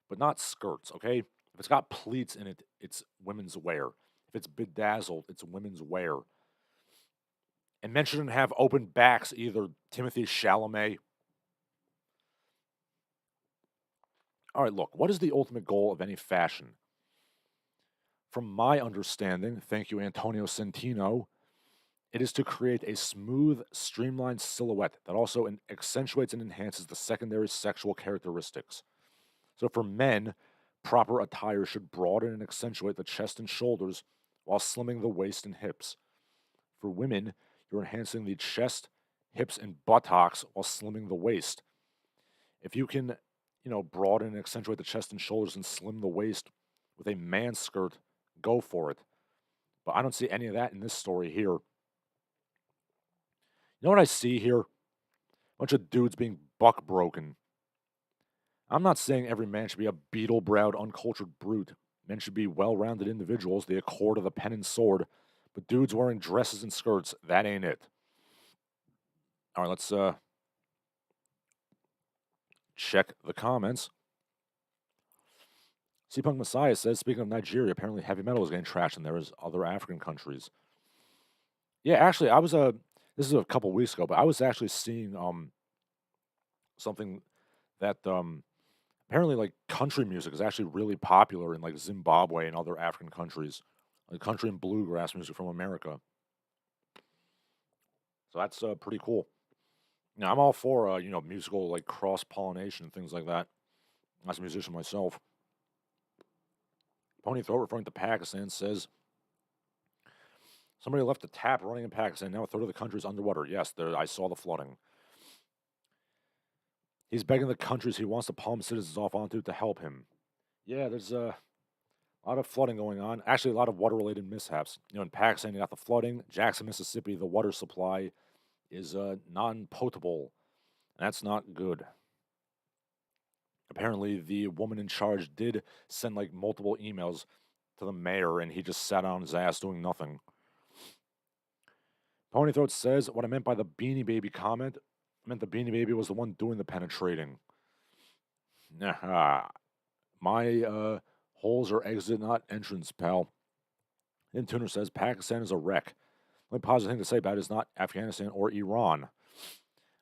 But not skirts, okay? If it's got pleats in it, it's women's wear. If it's bedazzled, it's women's wear. And men shouldn't have open backs either, Timothy Chalamet. All right, look, what is the ultimate goal of any fashion? From my understanding, thank you, Antonio Centino, It is to create a smooth, streamlined silhouette that also accentuates and enhances the secondary sexual characteristics. So for men, proper attire should broaden and accentuate the chest and shoulders while slimming the waist and hips. For women, you're enhancing the chest, hips, and buttocks while slimming the waist. If you can, broaden and accentuate the chest and shoulders and slim the waist with a man skirt, go for it. But I don't see any of that in this story here. You know what I see here? A bunch of dudes being buck broken. I'm not saying every man should be a beetle browed, uncultured brute. Men should be well rounded individuals, the accord of the pen and sword. But dudes wearing dresses and skirts, that ain't it. All right, let's check the comments. C-Punk Messiah says, speaking of Nigeria, apparently heavy metal is getting traction there as other African countries. Yeah, actually, I was this is a couple weeks ago, but I was actually seeing something that apparently like country music is actually really popular in like Zimbabwe and other African countries, like country and bluegrass music from America. So that's pretty cool. Now I'm all for musical like cross pollination and things like that. As a musician myself. Pony Throat, referring to Pakistan, says somebody left a tap running in Pakistan. Now a third of the country is underwater. Yes, I saw the flooding. He's begging the countries he wants to palm citizens off onto to help him. Yeah, there's a lot of flooding going on. Actually, a lot of water-related mishaps. In Pakistan, you got the flooding. Jackson, Mississippi, the water supply is non-potable. That's not good. Apparently, the woman in charge did send like multiple emails to the mayor, and he just sat on his ass doing nothing. Ponythroat says, what I meant by the Beanie Baby comment, I meant the Beanie Baby was the one doing the penetrating. Nah, my holes are exit, not entrance, pal. And Tuner says, Pakistan is a wreck. The only positive thing to say about it is not Afghanistan or Iran.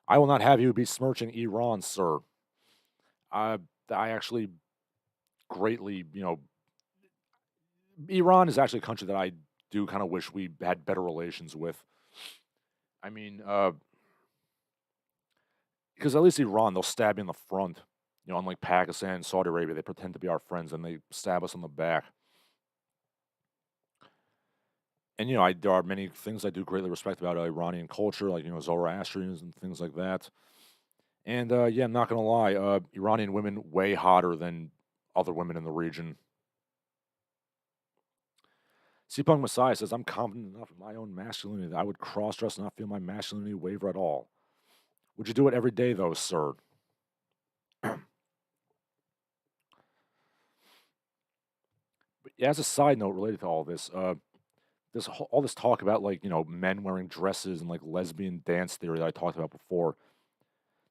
I will not have you be smirching Iran, sir. I actually greatly, Iran is actually a country that I do kind of wish we had better relations with. I mean, because at least Iran, they'll stab you in the front. Unlike Pakistan and Saudi Arabia, they pretend to be our friends and they stab us on the back. And, there are many things I do greatly respect about Iranian culture, like, Zoroastrians and things like that. And, yeah, I'm not going to lie, Iranian women way hotter than other women in the region. C-Punk Messiah says, I'm confident enough in my own masculinity that I would cross-dress and not feel my masculinity waver at all. Would you do it every day, though, sir? But yeah, as a side note related to all this, all this talk about like men wearing dresses and like lesbian dance theory that I talked about before,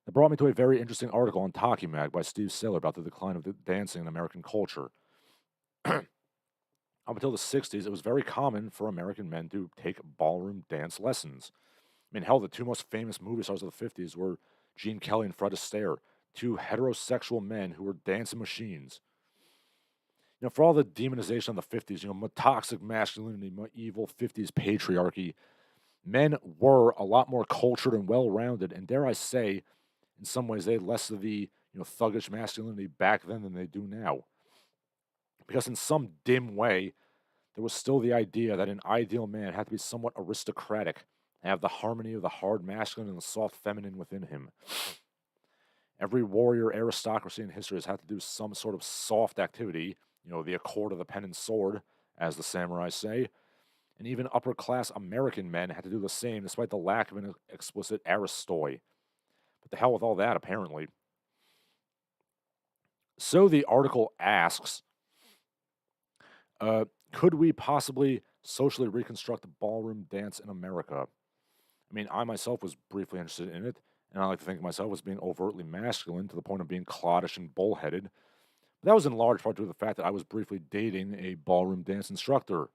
that brought me to a very interesting article on Talkie Mag by Steve Saylor about the decline of dancing in American culture. Up until the 60s, it was very common for American men to take ballroom dance lessons. I mean, hell, the two most famous movie stars of the 50s were Gene Kelly and Fred Astaire, two heterosexual men who were dancing machines. For all the demonization of the 50s, toxic masculinity, evil 50s patriarchy, men were a lot more cultured and well-rounded, and dare I say, in some ways, they had less of the, thuggish masculinity back then than they do now. Because in some dim way, there was still the idea that an ideal man had to be somewhat aristocratic and have the harmony of the hard masculine and the soft feminine within him. Every warrior aristocracy in history has had to do some sort of soft activity, the accord of the pen and sword, as the samurai say, and even upper-class American men had to do the same despite the lack of an explicit aristoi. But the hell with all that, apparently. So the article asks, could we possibly socially reconstruct the ballroom dance in America? I mean, I myself was briefly interested in it, and I like to think of myself as being overtly masculine to the point of being cloddish and bullheaded. But that was in large part due to the fact that I was briefly dating a ballroom dance instructor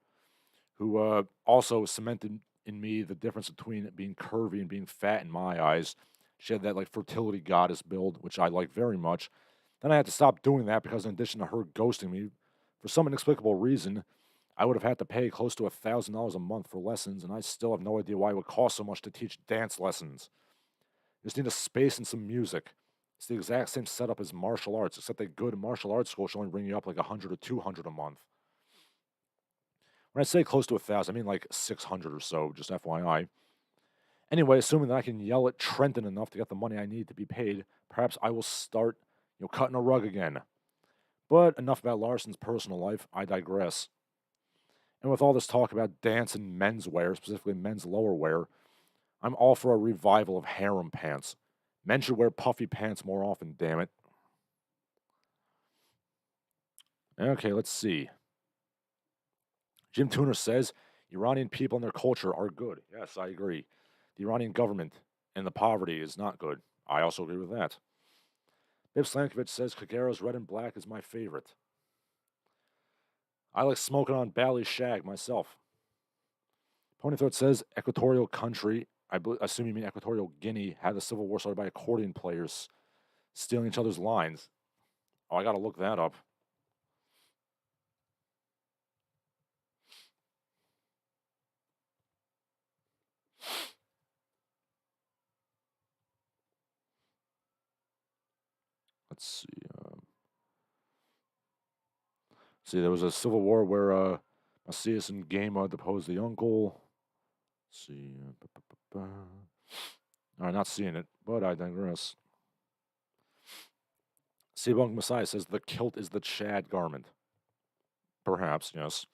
who also cemented in me the difference between being curvy and being fat in my eyes. She had that like fertility goddess build, which I like very much. Then I had to stop doing that because in addition to her ghosting me, for some inexplicable reason, I would have had to pay close to $1,000 a month for lessons, and I still have no idea why it would cost so much to teach dance lessons. You just need a space and some music. It's the exact same setup as martial arts, except that good martial arts school should only bring you up like 100 or 200 a month. When I say close to 1,000, I mean like 600 or so, just FYI. Anyway, assuming that I can yell at Trenton enough to get the money I need to be paid, perhaps I will start, cutting a rug again. But enough about Larsen's personal life. I digress. And with all this talk about dance and menswear, specifically men's lowerwear, I'm all for a revival of harem pants. Men should wear puffy pants more often, damn it. Okay, let's see. Jim Tuner says Iranian people and their culture are good. Yes, I agree. The Iranian government and the poverty is not good. I also agree with that. Bib Slankovich says Kagero's red and black is my favorite. I like smoking on Bali Shag myself. Ponythroat says Equatorial country, I assume you mean Equatorial Guinea, had the civil war started by accordion players stealing each other's lines. Oh, I gotta look that up. Let's see. There was a civil war where Macias and Gama deposed the uncle. Let's see. All right, not seeing it, but I digress. Sebunk Messiah says the kilt is the Chad garment. Perhaps, yes.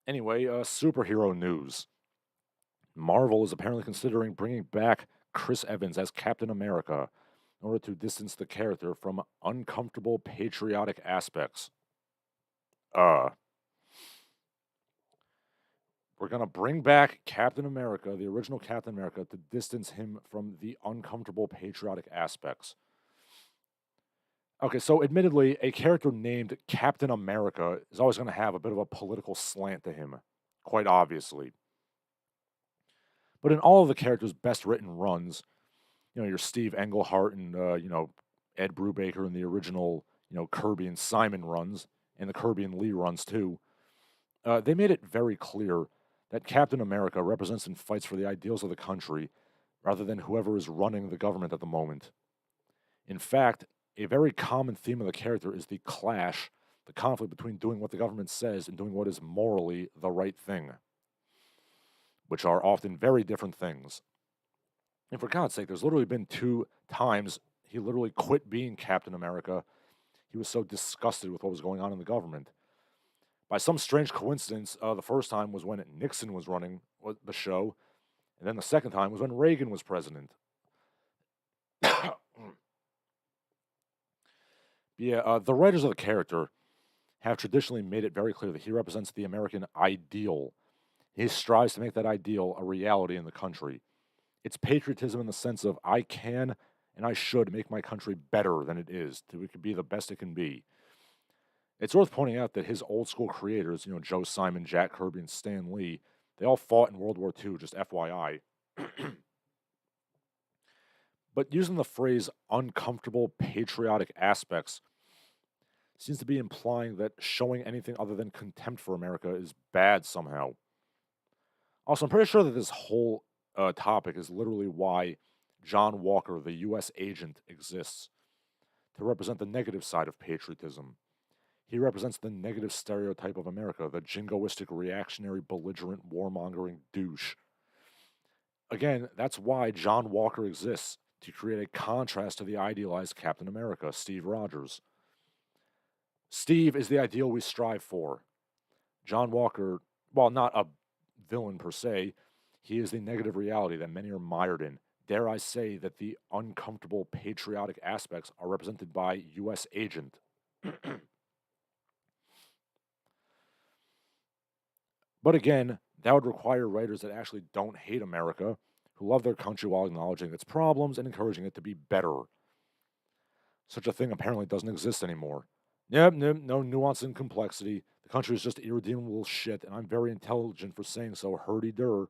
Anyway, superhero news. Marvel is apparently considering bringing back Chris Evans as Captain America in order to distance the character from uncomfortable patriotic aspects. We're going to bring back Captain America, the original Captain America, to distance him from the uncomfortable patriotic aspects. Okay, so admittedly, a character named Captain America is always going to have a bit of a political slant to him, quite obviously. But in all of the characters' best written runs, your Steve Englehart and, Ed Brubaker in the original, Kirby and Simon runs, and the Kirby and Lee runs too, they made it very clear that Captain America represents and fights for the ideals of the country rather than whoever is running the government at the moment. In fact, a very common theme of the character is the clash, the conflict between doing what the government says and doing what is morally the right thing, which are often very different things. And for God's sake, there's literally been 2 times he literally quit being Captain America. He was so disgusted with what was going on in the government. By some strange coincidence, the first time was when Nixon was running the show, and then the second time was when Reagan was president. The writers of the character have traditionally made it very clear that he represents the American ideal. He strives to make that ideal a reality in the country. It's patriotism in the sense of I can and I should make my country better than it is, so it can be the best it can be. It's worth pointing out that his old school creators, Joe Simon, Jack Kirby, and Stan Lee, they all fought in World War II, just FYI. But using the phrase uncomfortable patriotic aspects seems to be implying that showing anything other than contempt for America is bad somehow. Also, I'm pretty sure that this whole topic is literally why John Walker, the U.S. agent, exists, to represent the negative side of patriotism. He represents the negative stereotype of America, the jingoistic, reactionary, belligerent, warmongering douche. Again, that's why John Walker exists, to create a contrast to the idealized Captain America, Steve Rogers. Steve is the ideal we strive for. John Walker, while not a villain per se, he is the negative reality that many are mired in. Dare I say that the uncomfortable patriotic aspects are represented by U.S. agent. But again, that would require writers that actually don't hate America, who love their country while acknowledging its problems and encouraging it to be better. Such a thing apparently doesn't exist anymore. Yep, no nuance and complexity. The country is just irredeemable shit, and I'm very intelligent for saying so, hurdy-dur.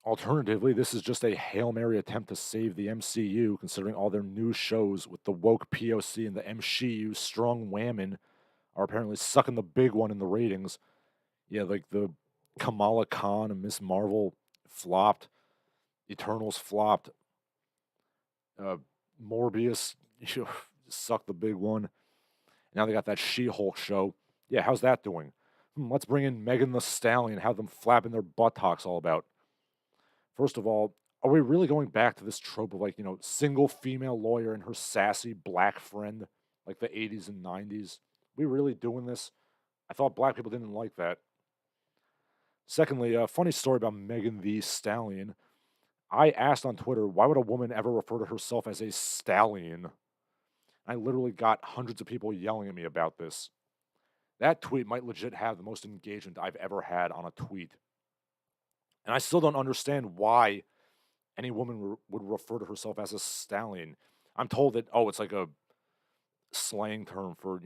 Alternatively, this is just a Hail Mary attempt to save the MCU, considering all their new shows with the woke POC and the MCU strong whammon are apparently sucking the big one in the ratings. Yeah, like the Kamala Khan and Miss Marvel flopped, Eternals flopped, uh, Morbius sucked the big one. Now they got that She-Hulk show. Yeah, how's that doing? Let's bring in Megan the Stallion, have them flapping their buttocks all about. First of all, are we really going back to this trope of like, single female lawyer and her sassy black friend, like the 80s and 90s? We really doing this? I thought black people didn't like that. Secondly, a funny story about Megan the Stallion. I asked on Twitter, why would a woman ever refer to herself as a stallion? I literally got hundreds of people yelling at me about this. That tweet might legit have the most engagement I've ever had on a tweet. And I still don't understand why any woman would refer to herself as a stallion. I'm told that, oh, it's like a slang term for,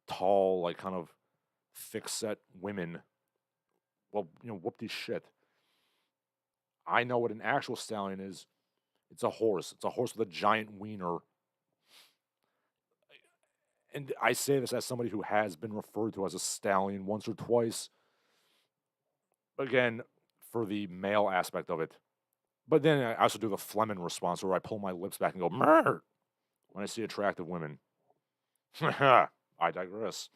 tall, like kind of thick set women. Well, whoop-de shit. I know what an actual stallion is. It's a horse. It's a horse with a giant wiener. And I say this as somebody who has been referred to as a stallion once or twice. Again, for the male aspect of it. But then I also do the Fleming response where I pull my lips back and go, "Murr," when I see attractive women. I digress.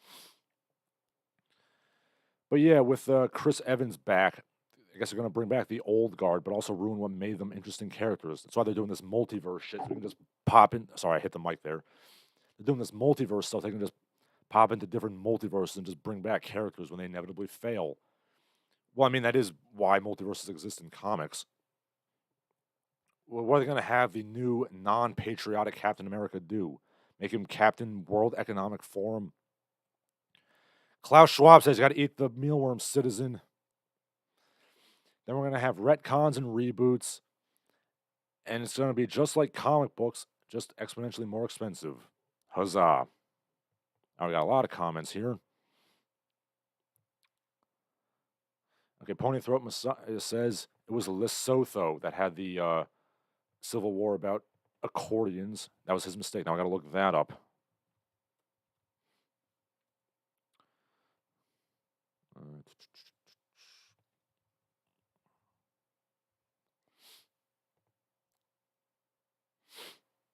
But yeah, with Chris Evans back, I guess they're going to bring back the old guard, but also ruin what made them interesting characters. That's why they're doing this multiverse shit. So we can just pop in. Sorry, I hit the mic there. They're doing this multiverse stuff. They can just pop into different multiverses and just bring back characters when they inevitably fail. Well, I mean, that is why multiverses exist in comics. Well, what are they going to have the new non-patriotic Captain America do? Make him Captain World Economic Forum? Klaus Schwab says you got to eat the mealworm, citizen. Then we're going to have retcons and reboots. And it's going to be just like comic books, just exponentially more expensive. Huzzah. Now we got a lot of comments here. Okay, Pony Throat Messiah says it was Lesotho that had the Civil War about accordions. That was his mistake. Now I got to look that up.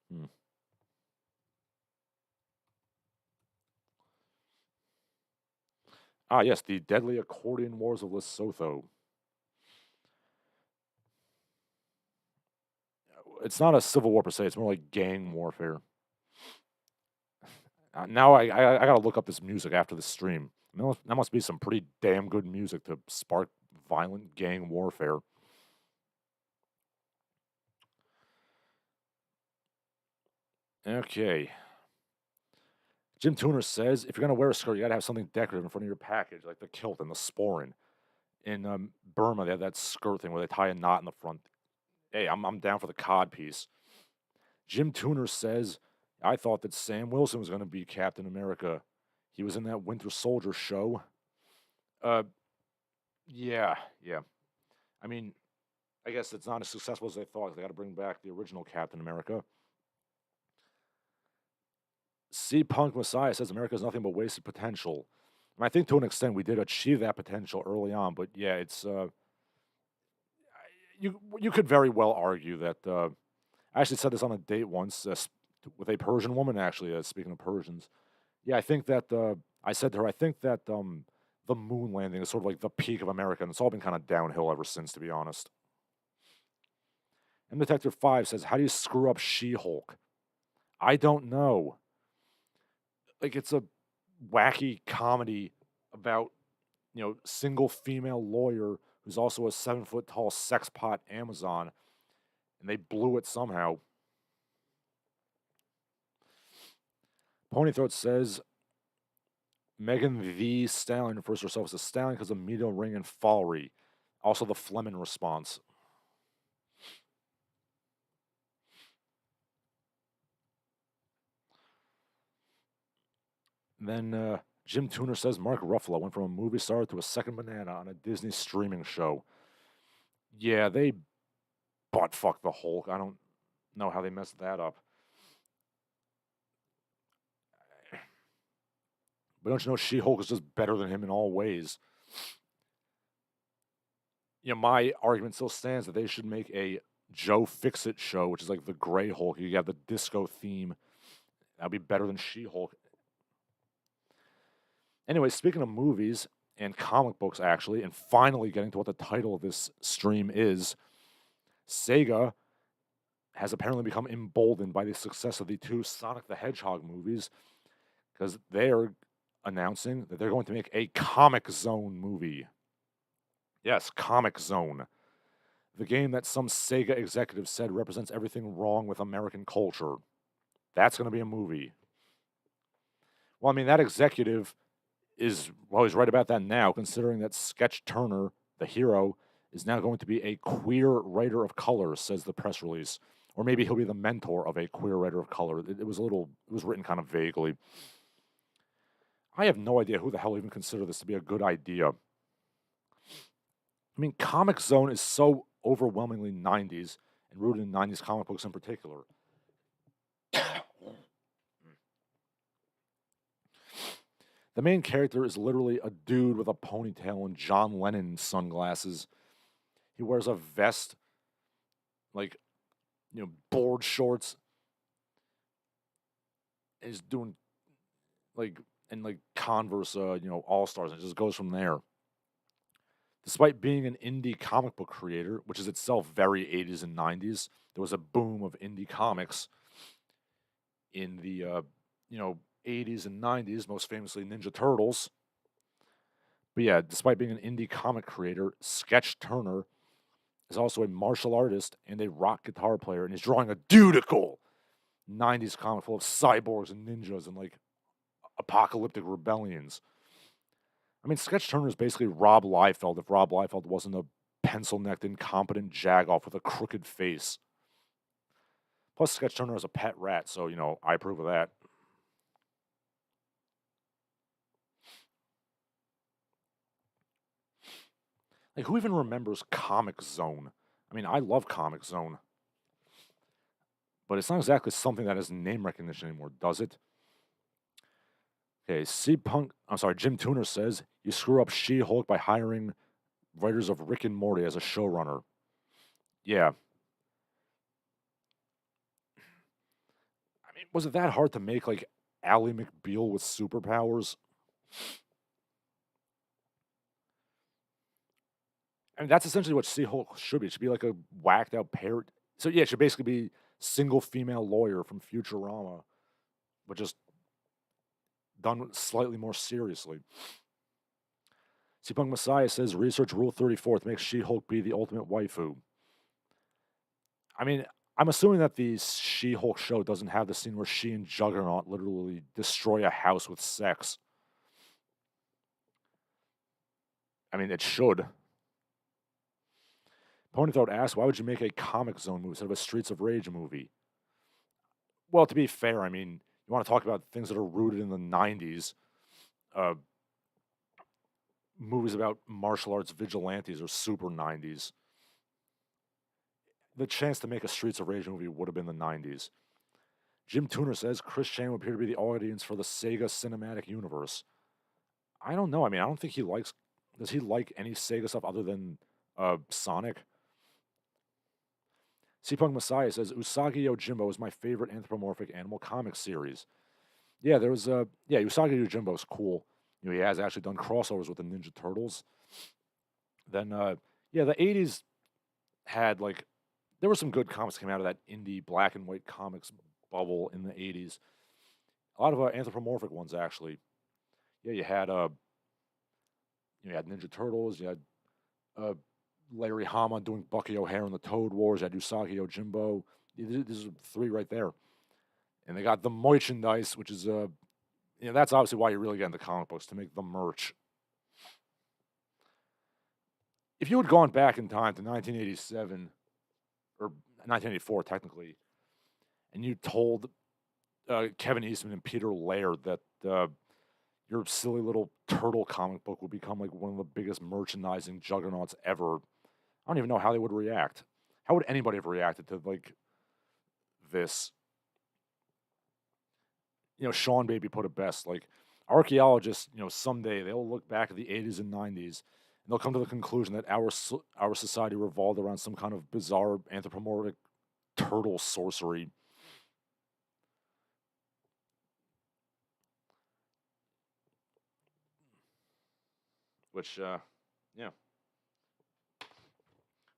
Hmm. Ah, yes, the Deadly Accordion Wars of Lesotho. It's not a civil war per se. It's more like gang warfare. Now I gotta look up this music after the stream. That must be some pretty damn good music to spark violent gang warfare. Okay. Jim Tuner says if you're gonna wear a skirt, you gotta have something decorative in front of your package, like the kilt and the sporin. In Burma, they have that skirt thing where they tie a knot in the front. Hey, I'm down for the cod piece. Jim Tuner says, I thought that Sam Wilson was going to be Captain America. He was in that Winter Soldier show. Uh, yeah. I mean, I guess it's not as successful as they thought. They got to bring back the original Captain America. C Punk Messiah says America is nothing but wasted potential. And I think to an extent we did achieve that potential early on, but yeah, it's you could very well argue that I actually said this on a date once with a Persian woman. Actually, speaking of Persians, yeah, I think that I said to her, I think that the moon landing is sort of like the peak of America, and it's all been kind of downhill ever since, to be honest. And Detective 5 says, how do you screw up She-Hulk? I don't know. Like, it's a wacky comedy about, single female lawyer who's also a 7-foot tall sex pot Amazon, and they blew it somehow. Ponythroat says, Megan the Stallion refers to herself as a stallion because of medial ring and fallery. Also the Fleming response. Then Jim Tuner says Mark Ruffalo went from a movie star to a second banana on a Disney streaming show. Yeah, they butt fucked the Hulk. I don't know how they messed that up. But don't you know She-Hulk is just better than him in all ways? My argument still stands that they should make a Joe Fixit show, which is like the Gray Hulk. You have the disco theme. That'd be better than She-Hulk. Anyway, speaking of movies and comic books, actually, and finally getting to what the title of this stream is, Sega has apparently become emboldened by the success of the two Sonic the Hedgehog movies because they are announcing that they're going to make a Comic Zone movie. Yes, Comic Zone. The game that some Sega executives said represents everything wrong with American culture. That's going to be a movie. Well, I mean, that executive he's right about that now, considering that Sketch Turner, the hero, is now going to be a queer writer of color, says the press release. Or maybe he'll be the mentor of a queer writer of color. It was written kind of vaguely. I have no idea who the hell even considered this to be a good idea. I mean, Comic Zone is so overwhelmingly 90s and rooted in 90s comic books in particular. The main character is literally a dude with a ponytail and John Lennon sunglasses. He wears a vest, board shorts. Is doing Converse, All Stars, and it just goes from there. Despite being an indie comic book creator, which is itself very 80s and 90s, there was a boom of indie comics in the 80s and 90s, most famously Ninja Turtles. But yeah, despite being an indie comic creator, Sketch Turner is also a martial artist and a rock guitar player, and he's drawing a dudical 90s comic full of cyborgs and ninjas and apocalyptic rebellions. I mean, Sketch Turner is basically Rob Liefeld if Rob Liefeld wasn't a pencil-necked, incompetent jagoff with a crooked face. Plus, Sketch Turner is a pet rat, so, I approve of that. Who even remembers Comic Zone? I mean, I love Comic Zone. But it's not exactly something that has name recognition anymore, does it? Okay, Jim Tooner says, you screw up She-Hulk by hiring writers of Rick and Morty as a showrunner. Yeah. I mean, was it that hard to make, Ally McBeal with superpowers? I mean, that's essentially what She-Hulk should be. It should be like a whacked out parrot. So yeah, it should basically be single female lawyer from Futurama, but just done slightly more seriously. C-Punk Messiah says, research Rule 34 to make She-Hulk be the ultimate waifu. I mean, I'm assuming that the She-Hulk show doesn't have the scene where she and Juggernaut literally destroy a house with sex. I mean, it should. Ponythroat asks, why would you make a Comic Zone movie instead of a Streets of Rage movie? Well, to be fair, I mean, you want to talk about things that are rooted in the 90s. Movies about martial arts vigilantes are super 90s. The chance to make a Streets of Rage movie would have been the 90s. Jim Tooner says Chris Chan would appear to be the audience for the Sega cinematic universe. I don't know. I mean, I don't think he likes... Does he like any Sega stuff other than Sonic? C-Punk Messiah says, Usagi Yojimbo is my favorite anthropomorphic animal comic series. Yeah, there was Usagi Yojimbo is cool. He has actually done crossovers with the Ninja Turtles. Then, the 80s had, there were some good comics that came out of that indie black and white comics bubble in the 80s. A lot of anthropomorphic ones, actually. Yeah, you had Ninja Turtles, you had Larry Hama doing Bucky O'Hare in the Toad Wars, you had Usagi Yojimbo. These are three right there. And they got the merchandise, which is, that's obviously why you really get into comic books, to make the merch. If you had gone back in time to 1987, or 1984 technically, and you told Kevin Eastman and Peter Laird that your silly little turtle comic book would become one of the biggest merchandising juggernauts ever, I don't even know how they would react. How would anybody have reacted to like this? Sean Baby put it best. Like archaeologists, someday they'll look back at the 80s and 90s and they'll come to the conclusion that our society revolved around some kind of bizarre anthropomorphic turtle sorcery. Which, yeah.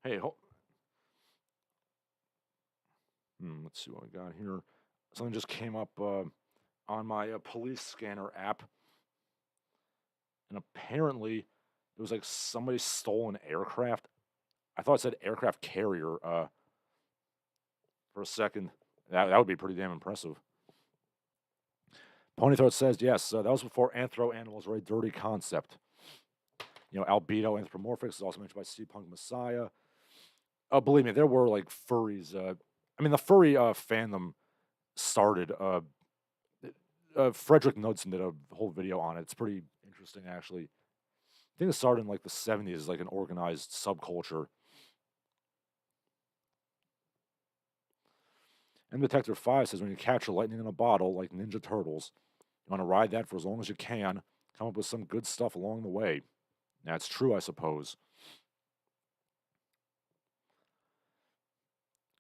Hey, let's see what we got here. Something just came up on my police scanner app, and apparently it was like somebody stole an aircraft. I thought it said aircraft carrier for a second. That would be pretty damn impressive. Ponythroat says, yes, that was before anthro animals were a dirty concept. Albedo anthropomorphics is also mentioned by Steampunk Messiah. Believe me, there were like furries. The furry fandom started. Frederick Knudsen did a whole video on it. It's pretty interesting, actually. I think it started in like the 70s as like an organized subculture. And Detector 5 says when you capture lightning in a bottle, like Ninja Turtles, you want to ride that for as long as you can, come up with some good stuff along the way. That's true, I suppose.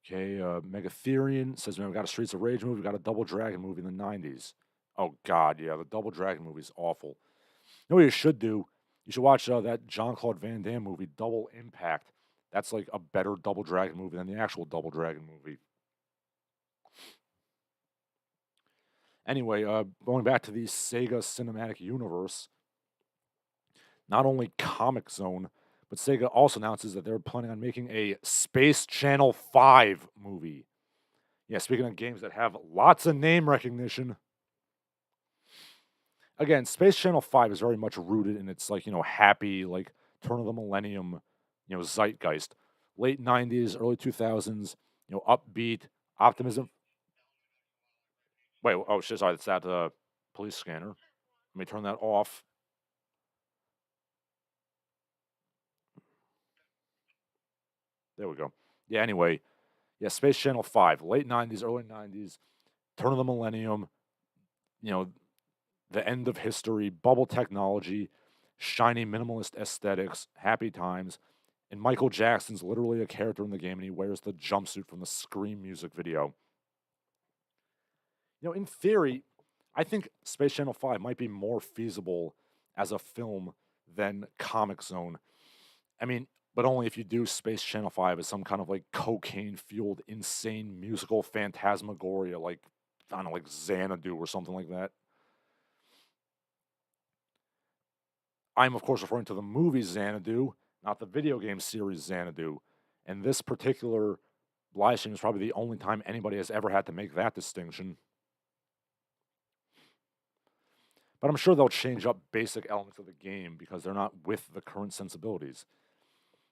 Okay, Megatherian says, man, we got a Streets of Rage movie, we got a Double Dragon movie in the 90s. Oh, God, yeah, the Double Dragon movie is awful. You know what you should do? You should watch that Jean-Claude Van Damme movie, Double Impact. That's like a better Double Dragon movie than the actual Double Dragon movie. Anyway, going back to the Sega cinematic universe, not only Comic Zone, but Sega also announces that they're planning on making a Space Channel 5 movie. Yeah, speaking of games that have lots of name recognition. Again, Space Channel 5 is very much rooted in its like, happy, like turn of the millennium, zeitgeist. Late 90s, early 2000s, upbeat, optimism. Wait, oh shit, sorry, that's that police scanner. Let me turn that off. There we go. Yeah, anyway, yeah, Space Channel 5, late 90s, early 90s, turn of the millennium, you know, the end of history, bubble technology, shiny minimalist aesthetics, happy times, and Michael Jackson's literally a character in the game and he wears the jumpsuit from the Scream music video. In theory, I think Space Channel 5 might be more feasible as a film than Comic Zone. But only if you do Space Channel 5 as some kind of like cocaine fueled, insane musical phantasmagoria, like, I don't know, like Xanadu or something like that. I'm, of course, referring to the movie Xanadu, not the video game series Xanadu. And this particular live stream is probably the only time anybody has ever had to make that distinction. But I'm sure they'll change up basic elements of the game because they're not with the current sensibilities.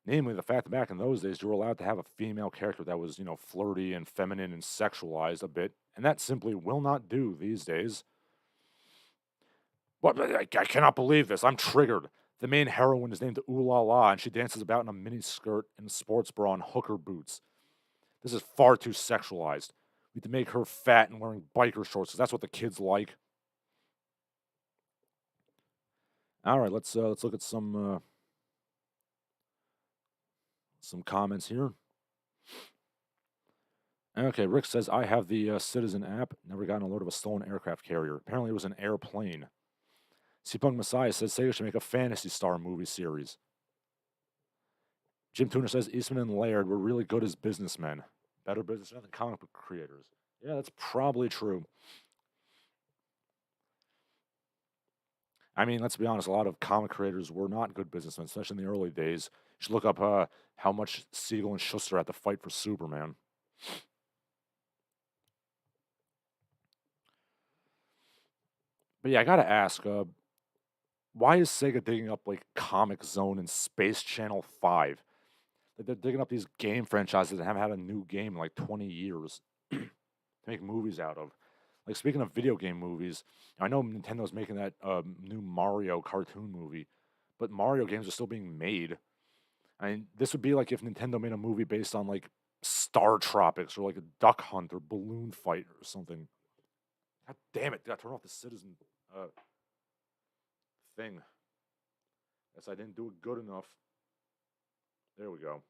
Namely, the fact that back in those days, you were allowed to have a female character that was, flirty and feminine and sexualized a bit, and that simply will not do these days. What? I cannot believe this. I'm triggered. The main heroine is named Ooh La La, and she dances about in a mini skirt and a sports bra and hooker boots. This is far too sexualized. We need to make her fat and wearing biker shorts, because that's what the kids like. All right, let's look at some comments here. Okay, Rick says, I have the Citizen app. Never gotten a load of a stolen aircraft carrier. Apparently it was an airplane. Cpunk Messiah says Sega should make a Phantasy Star movie series. Jim Tuner says Eastman and Laird were really good as businessmen. Better businessmen than comic book creators. Yeah, that's probably true. Let's be honest, a lot of comic creators were not good businessmen, especially in the early days. You should look up how much Siegel and Schuster had to fight for Superman. But yeah, I gotta ask, why is Sega digging up like Comic Zone and Space Channel 5? They're digging up these game franchises that haven't had a new game in like 20 years to make movies out of. Like, speaking of video game movies, I know Nintendo's making that new Mario cartoon movie, but Mario games are still being made. I mean, this would be like if Nintendo made a movie based on like Star Tropics or like a Duck Hunt or Balloon Fight or something. God damn it! Got to turn off the citizen uh, thing. Guess I didn't do it good enough. There we go.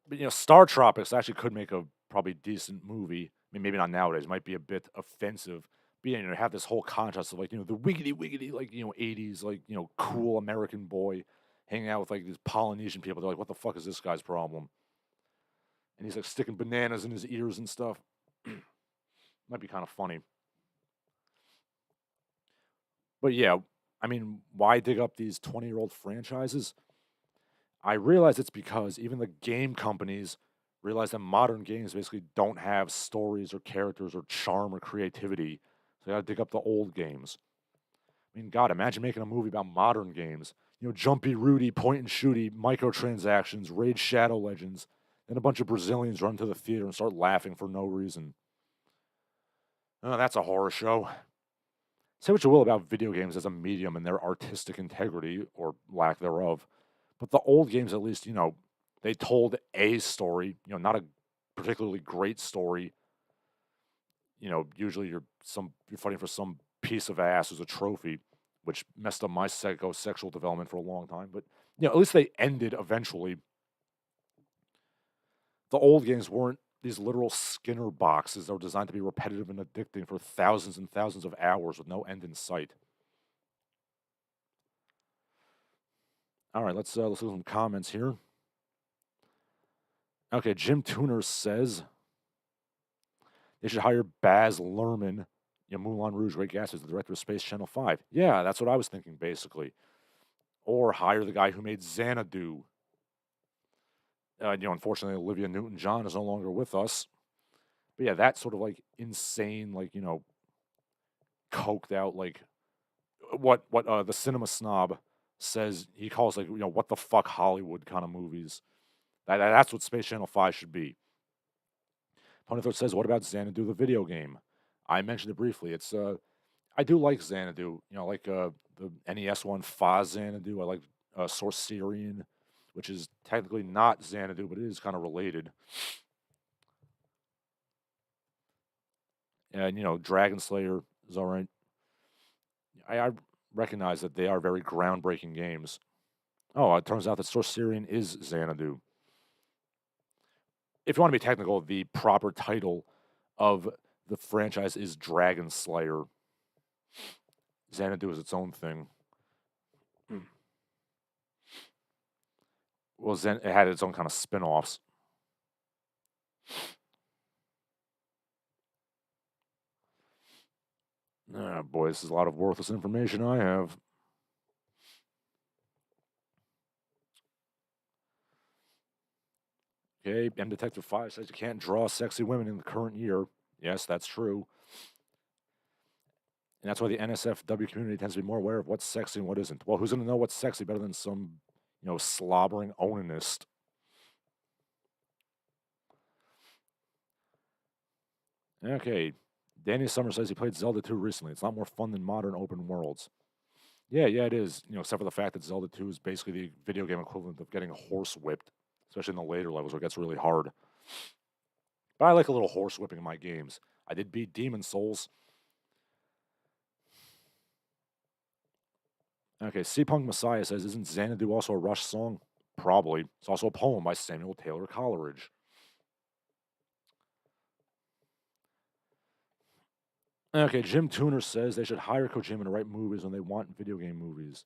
But Star Tropics actually could make a probably decent movie. I mean, maybe not nowadays. It might be a bit offensive. But have this whole contrast of like the wiggity wiggity like 80s like cool American boy hanging out with like these Polynesian people. They're like, what the fuck is this guy's problem? And he's like sticking bananas in his ears and stuff. Might be kind of funny. But yeah, I mean, why dig up these 20-year-old franchises? I realize it's because even the game companies realize that modern games basically don't have stories or characters or charm or creativity. So they gotta dig up the old games. I mean, God, imagine making a movie about modern games. Jumpy Rudy, point and shooty, microtransactions, Raid Shadow Legends. Then a bunch of Brazilians run to the theater and start laughing for no reason. Oh, that's a horror show. Say what you will about video games as a medium and their artistic integrity, or lack thereof. But the old games, at least, they told a story, not a particularly great story. Usually you're fighting for some piece of ass as a trophy, which messed up my sexual development for a long time. But at least they ended eventually. The old games weren't these literal Skinner boxes that were designed to be repetitive and addicting for thousands and thousands of hours with no end in sight. All right, let's look at some comments here. Okay, Jim Tuner says they should hire Baz Luhrmann, Moulin Rouge, Great Gatsby, the director of Space Channel 5. Yeah, that's what I was thinking, basically. Or hire the guy who made Xanadu. Unfortunately, Olivia Newton-John is no longer with us. But yeah, that sort of like insane, like, coked out, like what the cinema snob says he calls like, what the fuck Hollywood kind of movies. That's what Space Channel 5 should be. Ponythor says, what about Xanadu, the video game? I mentioned it briefly. It's I do like Xanadu. Like the NES one, Fa Xanadu. I like Sorcerian, which is technically not Xanadu, but it is kind of related. And Dragon Slayer is all right. I recognize that they are very groundbreaking games. Oh, it turns out that Sorcerian is Xanadu. If you want to be technical, the proper title of the franchise is Dragon Slayer. Xanadu is its own thing. Well, it had its own kind of spin-offs. Ah, boy, this is a lot of worthless information I have. Okay, M Detective 5 says you can't draw sexy women in the current year. Yes, that's true. And that's why the NSFW community tends to be more aware of what's sexy and what isn't. Well, who's going to know what's sexy better than some, slobbering onanist? Okay, Danny Summer says he played Zelda 2 recently. It's a lot more fun than modern open worlds. Yeah, it is. Except for the fact that Zelda 2 is basically the video game equivalent of getting horse whipped, especially in the later levels where it gets really hard. But I like a little horse whipping in my games. I did beat Demon Souls. Okay, C-Punk Messiah says, isn't Xanadu also a Rush song? Probably. It's also a poem by Samuel Taylor Coleridge. Okay, Jim Tuner says they should hire Kojima to write movies when they want video game movies.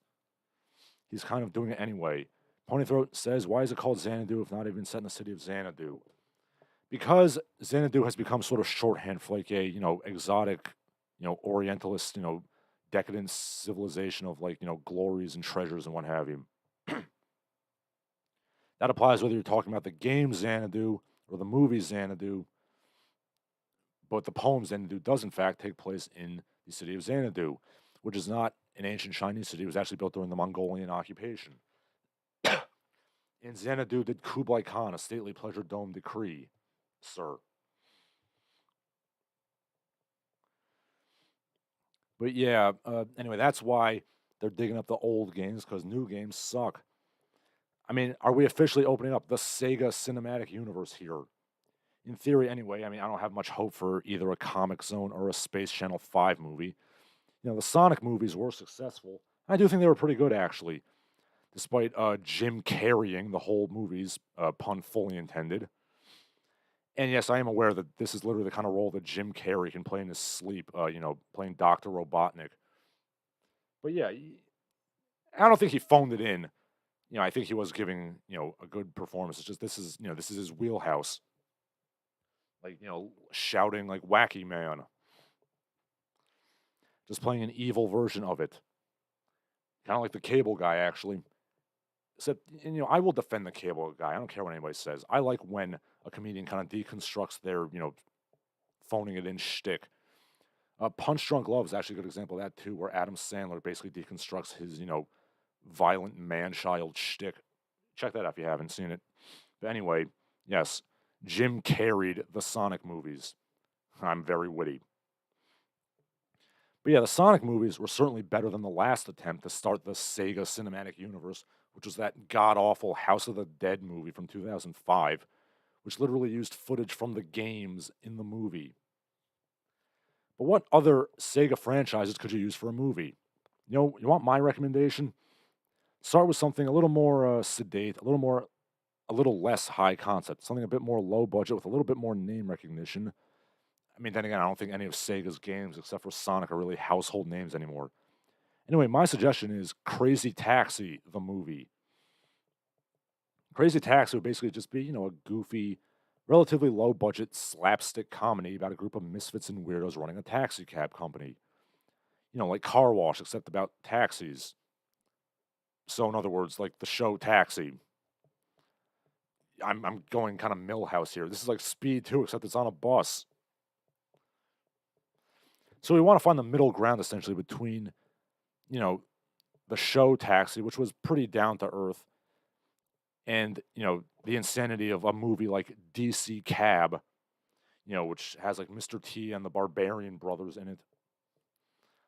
He's kind of doing it anyway. Ponythroat says, why is it called Xanadu if not even set in the city of Xanadu? Because Xanadu has become sort of shorthand for like a, exotic, Orientalist, decadent civilization of like, glories and treasures and what have you. That applies whether you're talking about the game Xanadu or the movie Xanadu. But the poem Xanadu does, in fact, take place in the city of Xanadu, which is not an ancient Chinese city. It was actually built during the Mongolian occupation. In Xanadu did Kublai Khan a stately pleasure dome decree, sir. But yeah, anyway, that's why They're digging up the old games because new games suck. I mean, are we officially opening up the Sega cinematic universe here? In theory, anyway. I mean, I don't have much hope for either a Comic Zone or a Space Channel 5 movie. The Sonic movies were successful. I do think they were pretty good, actually, despite Jim carrying the whole movies, pun fully intended. And yes, I am aware that this is literally the kind of role that Jim Carrey can play in his sleep, playing Dr. Robotnik. But yeah, I don't think he phoned it in. I think he was giving, a good performance. It's just this is his wheelhouse. Like, shouting like wacky man. Just playing an evil version of it. Kind of like the cable guy, actually. Except, and, I will defend the cable guy. I don't care what anybody says. I like when a comedian kind of deconstructs their, phoning it in shtick. Punch Drunk Love is actually a good example of that, too, where Adam Sandler basically deconstructs his, violent man-child shtick. Check that out if you haven't seen it. But anyway, yes, Jim carried the Sonic movies. I'm very witty. But yeah, the Sonic movies were certainly better than the last attempt to start the Sega cinematic universe, which was that god-awful House of the Dead movie from 2005, which literally used footage from the games in the movie. But what other Sega franchises could you use for a movie? You want my recommendation? Start with something a little more sedate, a little less high concept, something a bit more low budget with a little bit more name recognition. I mean, then again, I don't think any of Sega's games, except for Sonic, are really household names anymore. Anyway, my suggestion is Crazy Taxi, the movie. Crazy Taxi would basically just be, a goofy, relatively low budget slapstick comedy about a group of misfits and weirdos running a taxi cab company. Like Car Wash, except about taxis. So, in other words, like the show Taxi. I'm going kind of Millhouse here. This is like Speed 2, except it's on a bus. So we want to find the middle ground essentially between, the show Taxi, which was pretty down to earth, and, the insanity of a movie like DC Cab, which has like Mr. T and the Barbarian Brothers in it.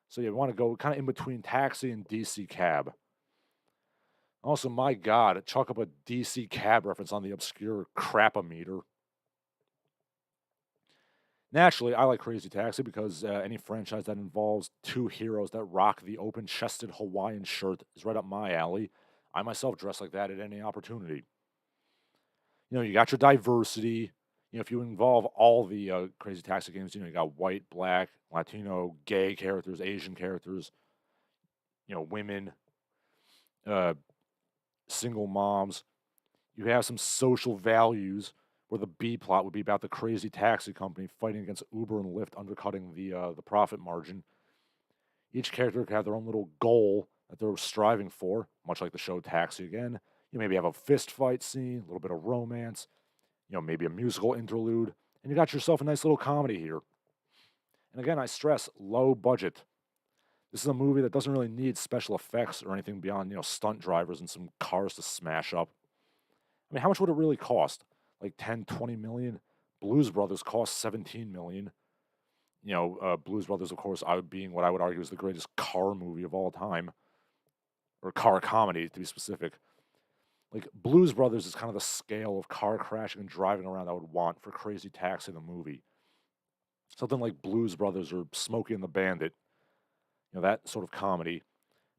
So yeah, we want to go kind of in between Taxi and DC Cab. Also, my God, chalk up a DC Cab reference on the obscure crap-o-meter. Naturally, I like Crazy Taxi because any franchise that involves two heroes that rock the open-chested Hawaiian shirt is right up my alley. I myself dress like that at any opportunity. You got your diversity. If you involve all the Crazy Taxi games, you got white, black, Latino, gay characters, Asian characters, women, single moms. You have some social values where the B plot would be about the crazy taxi company fighting against Uber and Lyft, undercutting the profit margin. Each character could have their own little goal that they're striving for, much like the show Taxi again. You maybe have a fist fight scene, a little bit of romance, maybe a musical interlude, and you got yourself a nice little comedy here. And again, I stress low budget. This is a movie that doesn't really need special effects or anything beyond, stunt drivers and some cars to smash up. I mean, how much would it really cost? Like 10, 20 million? Blues Brothers cost 17 million. Blues Brothers, of course, being what I would argue is the greatest car movie of all time, or car comedy to be specific. Like, Blues Brothers is kind of the scale of car crashing and driving around I would want for Crazy Taxi, the movie. Something like Blues Brothers or Smokey and the Bandit, that sort of comedy,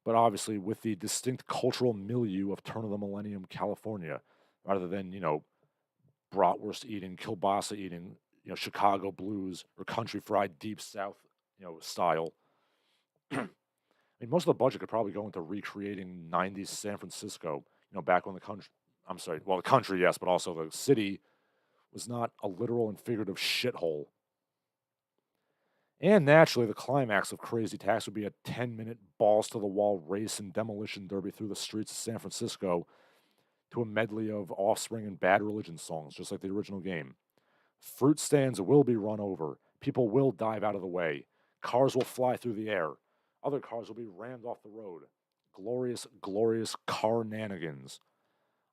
but obviously with the distinct cultural milieu of turn of the millennium California, rather than, bratwurst eating, kielbasa eating, Chicago blues or country fried deep south, style. I mean, most of the budget could probably go into recreating 90s San Francisco, back when the country, I'm sorry, well, the country, yes, but also the city was not a literal and figurative shithole. And naturally, the climax of Crazy Taxi would be a 10-minute balls to the wall race and demolition derby through the streets of San Francisco to a medley of Offspring and Bad Religion songs, just like the original game. Fruit stands will be run over. People will dive out of the way. Cars will fly through the air. Other cars will be rammed off the road. Glorious, glorious car-nanigans.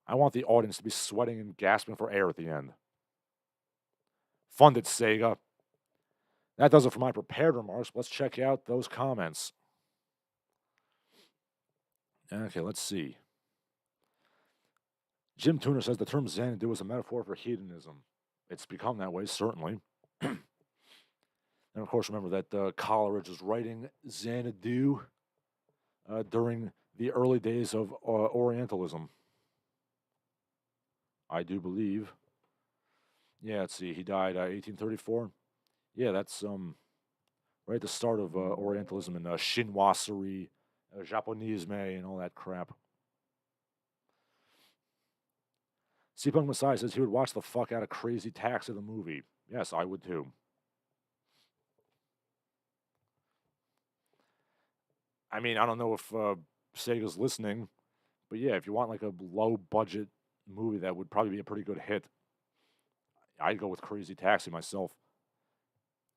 I want the audience to be sweating and gasping for air at the end. Fund it, Sega. That does it for my prepared remarks. Let's check out those comments. Okay, let's see. Jim Tuner says the term Xanadu is a metaphor for hedonism. It's become that way, certainly. And of course, remember that Coleridge was writing Xanadu during the early days of Orientalism. I do believe. Yeah, let's see. He died 1834. Yeah, that's right at the start of Orientalism and chinoiserie, Japonisme, and all that crap. C-Punk Messiah says he would watch the fuck out of Crazy Taxi, the movie. Yes, I would too. I mean, I don't know if Sega's listening, but yeah, if you want like a low budget movie that would probably be a pretty good hit, I'd go with Crazy Taxi myself.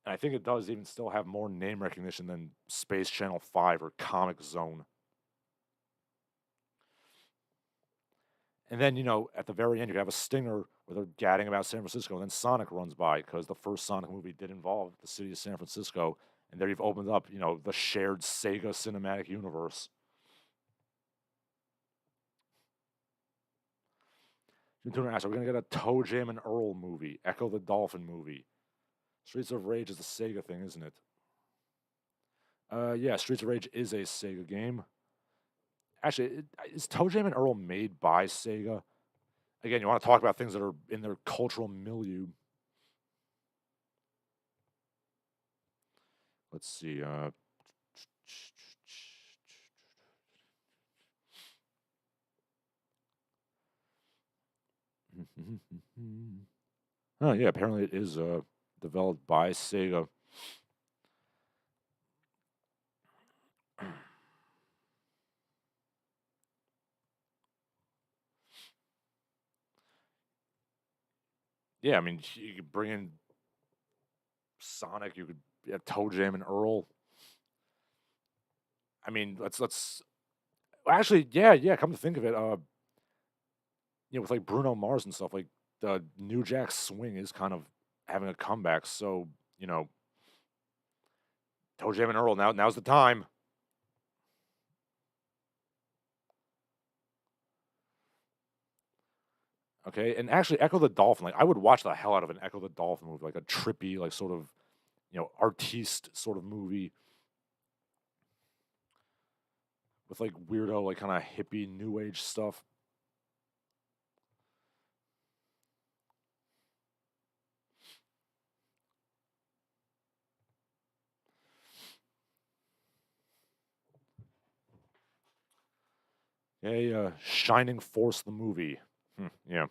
And I think it does even still have more name recognition than Space Channel 5 or Comic Zone. And then, at the very end, you have a stinger where they're gadding about San Francisco, and then Sonic runs by because the first Sonic movie did involve the city of San Francisco. And there you've opened up, the shared Sega cinematic universe. Are we going to get a Toe Jam and Earl movie, Echo the Dolphin movie? Streets of Rage is a Sega thing, isn't it? Yeah, Streets of Rage is a Sega game. Actually, is Toe Jam and Earl made by Sega? Again, you want to talk about things that are in their cultural milieu. Let's see. Oh, yeah, apparently it is developed by Sega. Yeah, I mean, you could bring in Sonic, you could have Toe Jam and Earl. I mean, let's actually, yeah. Come to think of it, with like Bruno Mars and stuff, like the New Jack Swing is kind of having a comeback. So Toe Jam and Earl, now's the time. Okay, and actually, Echo the Dolphin, like I would watch the hell out of an Echo the Dolphin movie, like a trippy, like sort of, artiste sort of movie with like weirdo, like kind of hippie, new age stuff. Yeah, Shining Force the movie. Yeah,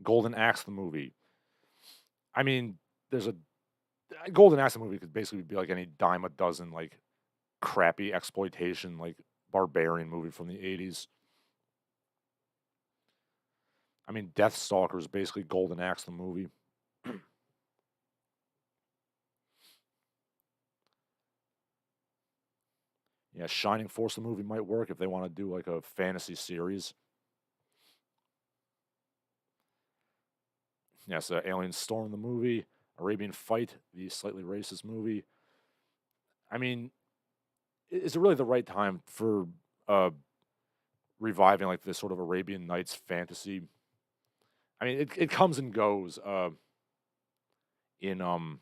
Golden Axe the movie. I mean, there's a Golden Axe the movie could basically be like any dime a dozen like crappy exploitation like barbarian movie from the 80s. I mean, Deathstalker is basically Golden Axe the movie. Yeah, Shining Force the movie might work if they want to do like a fantasy series. Yes, Alien Storm the movie, Arabian Fight, the slightly racist movie. I mean, is it really the right time for reviving like this sort of Arabian Nights fantasy? I mean, it comes and goes in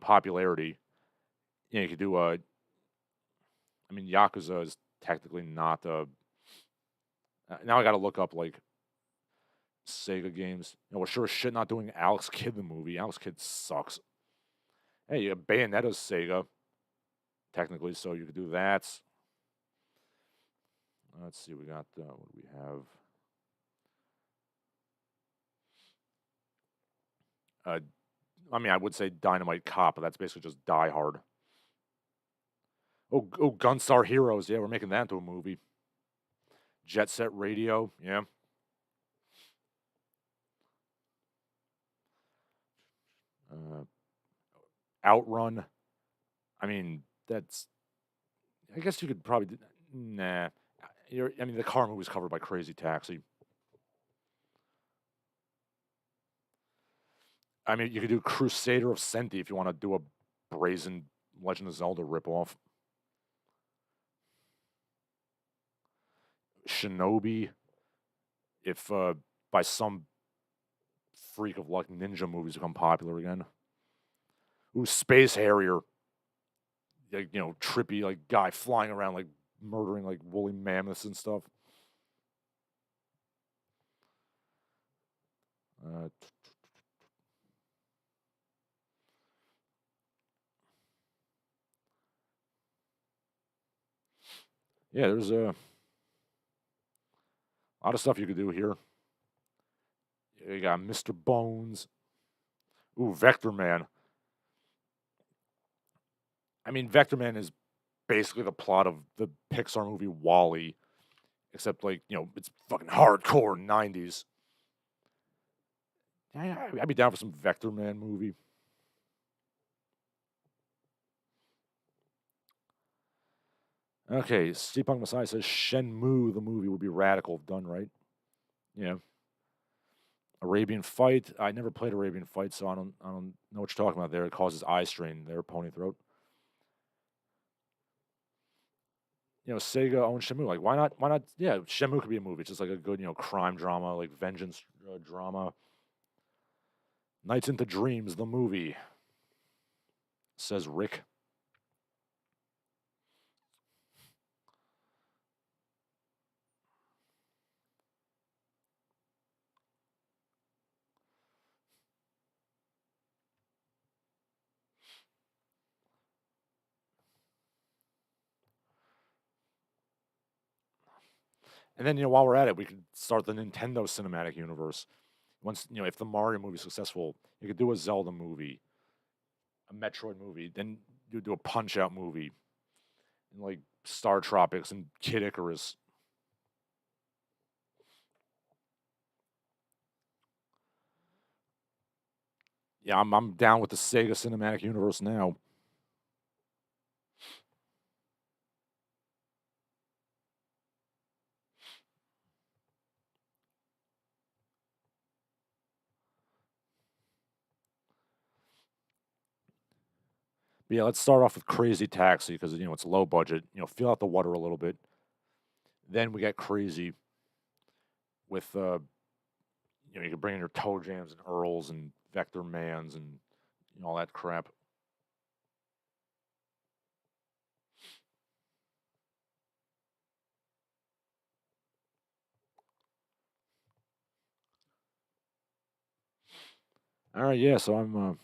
popularity. You could do I mean, Yakuza is technically not now I got to look up like Sega games. We're sure as shit not doing Alex Kidd the movie. Alex Kidd sucks. Hey, Bayonetta's Sega, technically, so you could do that. Let's see, we got, what do we have? I mean, I would say Dynamite Cop, but that's basically just Die Hard. Oh, Gunstar Heroes, yeah, we're making that into a movie. Jet Set Radio, yeah. Outrun. I mean, that's. I guess you could probably. Nah. I mean, the car movie was covered by Crazy Taxi. I mean, you could do Crusader of Senti if you want to do a brazen Legend of Zelda ripoff. Shinobi if by some freak of luck ninja movies become popular again. Ooh, Space Harrier. Like, trippy, like, guy flying around, like, murdering, like, woolly mammoths and stuff. Uh, yeah, there's a lot of stuff you could do here. You got Mr. Bones. Ooh, Vector Man. I mean, Vector Man is basically the plot of the Pixar movie WALL-E, except, like, it's fucking hardcore 90s. I'd be down for some Vector Man movie. Okay, Steampunk Messiah says Shenmue, the movie, would be radical if done right. Yeah. Arabian Fight. I never played Arabian Fight, so I don't know what you're talking about there. It causes eye strain there, pony throat. Sega owns Shenmue. Like, why not? Why not? Yeah, Shenmue could be a movie. It's just like a good, crime drama, like vengeance drama. Nights into Dreams, the movie, says Rick. And then, while we're at it, we could start the Nintendo cinematic universe. Once, if the Mario movie is successful, you could do a Zelda movie, a Metroid movie, then you do a Punch Out movie, and like Star Tropics and Kid Icarus. Yeah, I'm down with the Sega cinematic universe now. But yeah, let's start off with Crazy Taxi because it's low budget. Feel out the water a little bit. Then we get crazy with you can bring in your Toe Jams and Earls and Vector Mans and all that crap. All right, yeah. So I'm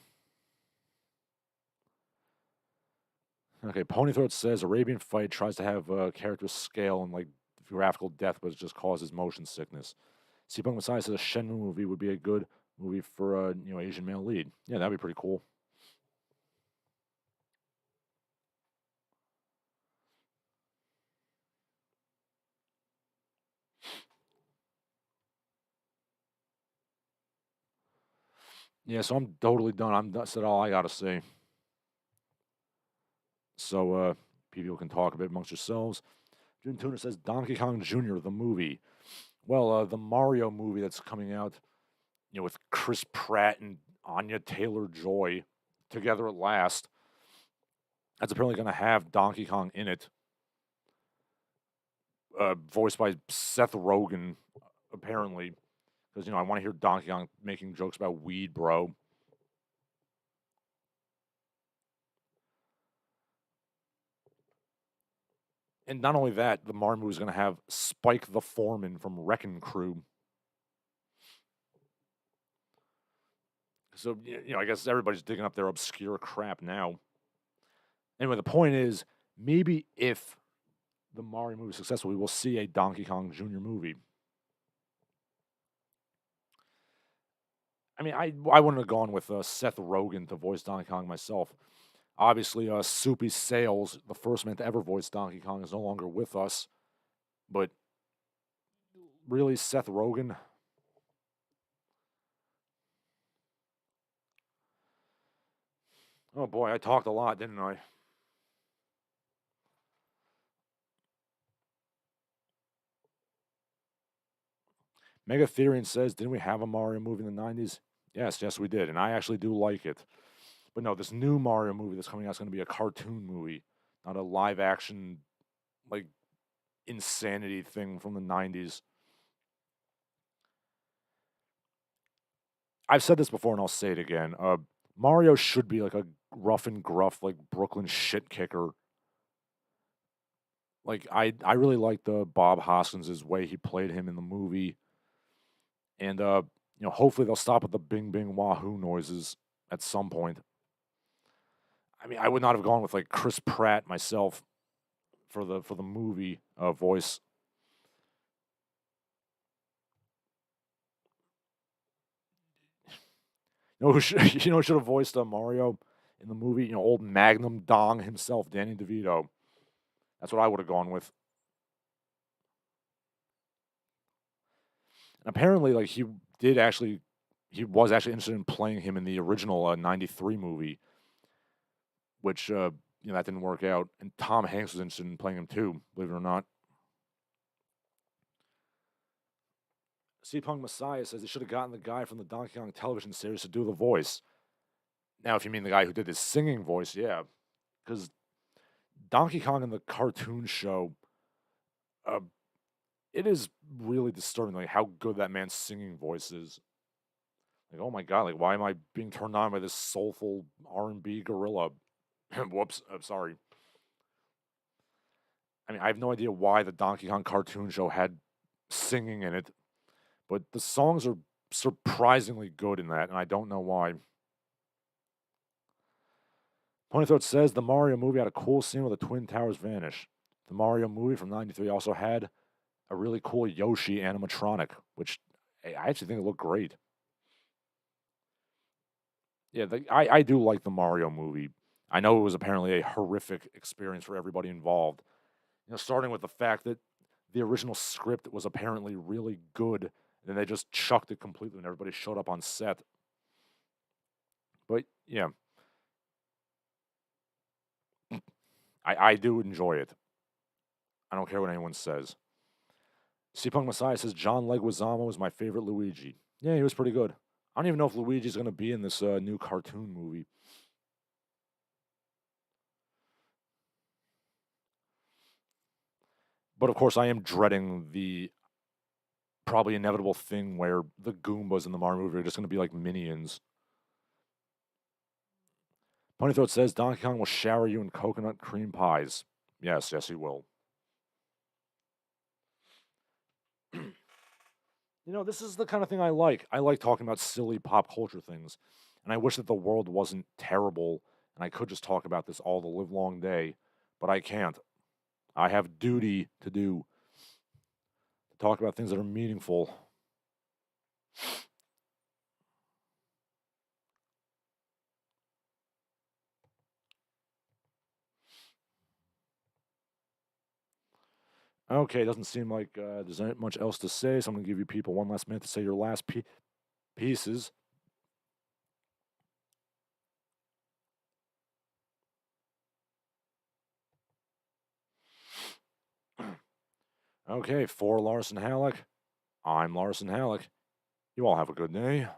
okay. Ponythroat says Arabian Fight tries to have characters scale and like graphical depth, but it just causes motion sickness. Steampunk Messiah says a Shenmue movie would be a good movie for a Asian male lead. Yeah, that'd be pretty cool. Yeah, so I'm totally done. That's all I gotta say. So people can talk a bit amongst yourselves. June Tuner says Donkey Kong Jr. the movie. Well, the Mario movie that's coming out, with Chris Pratt and Anya Taylor Joy together at last. That's apparently going to have Donkey Kong in it, voiced by Seth Rogen, apparently, because I want to hear Donkey Kong making jokes about weed, bro. And not only that, the Mario movie is going to have Spike the Foreman from Wrecking Crew. So, I guess everybody's digging up their obscure crap now. Anyway, the point is, maybe if the Mario movie is successful, we will see a Donkey Kong Jr. movie. I mean, I wouldn't have gone with Seth Rogen to voice Donkey Kong myself. Obviously, Soupy Sales, the first man to ever voice Donkey Kong, is no longer with us. But really, Seth Rogen? Oh boy, I talked a lot, didn't I? Megatherian says, didn't we have a Mario movie in the 90s? Yes, we did. And I actually do like it. But no, this new Mario movie that's coming out is going to be a cartoon movie, not a live action, like, insanity thing from the 90s. I've said this before and I'll say it again. Mario should be like a rough and gruff, like Brooklyn shit kicker. Like I really like the Bob Hoskins' way he played him in the movie. And hopefully they'll stop with the bing bing wahoo noises at some point. I mean, I would not have gone with like Chris Pratt myself for the movie voice. You know who should, should have voiced Mario in the movie? Old Magnum Dong himself, Danny DeVito. That's what I would have gone with. And apparently, like he was actually interested in playing him in the original '93 movie, which that didn't work out. And Tom Hanks was interested in playing him too, believe it or not. C-Punk Messiah says they should have gotten the guy from the Donkey Kong television series to do the voice. Now, if you mean the guy who did his singing voice, yeah, because Donkey Kong in the cartoon show, uh, it is really disturbing, like how good that man's singing voice is. Like, oh my god, like why am I being turned on by this soulful R&B gorilla? Whoops, I'm sorry. I mean, I have no idea why the Donkey Kong cartoon show had singing in it, but the songs are surprisingly good in that, and I don't know why. Ponythroat says the Mario movie had a cool scene where the Twin Towers vanish. The Mario movie from '93 also had a really cool Yoshi animatronic, which I actually think it looked great. Yeah, I do like the Mario movie. I know it was apparently a horrific experience for everybody involved. Starting with the fact that the original script was apparently really good, and then they just chucked it completely and everybody showed up on set. But yeah, I do enjoy it. I don't care what anyone says. C-Punk Messiah says John Leguizamo is my favorite Luigi. Yeah, he was pretty good. I don't even know if Luigi's going to be in this new cartoon movie. But of course, I am dreading the probably inevitable thing where the Goombas in the Mario movie are just going to be like minions. Ponythroat says Donkey Kong will shower you in coconut cream pies. Yes, he will. This is the kind of thing I like. I like talking about silly pop culture things. And I wish that the world wasn't terrible and I could just talk about this all the live long day, but I can't. I have duty to do, to talk about things that are meaningful. Okay, doesn't seem like there's not much else to say, so I'm going to give you people one last minute to say your last pieces. Okay, for Larsen Halleck, I'm Larsen Halleck. You all have a good day.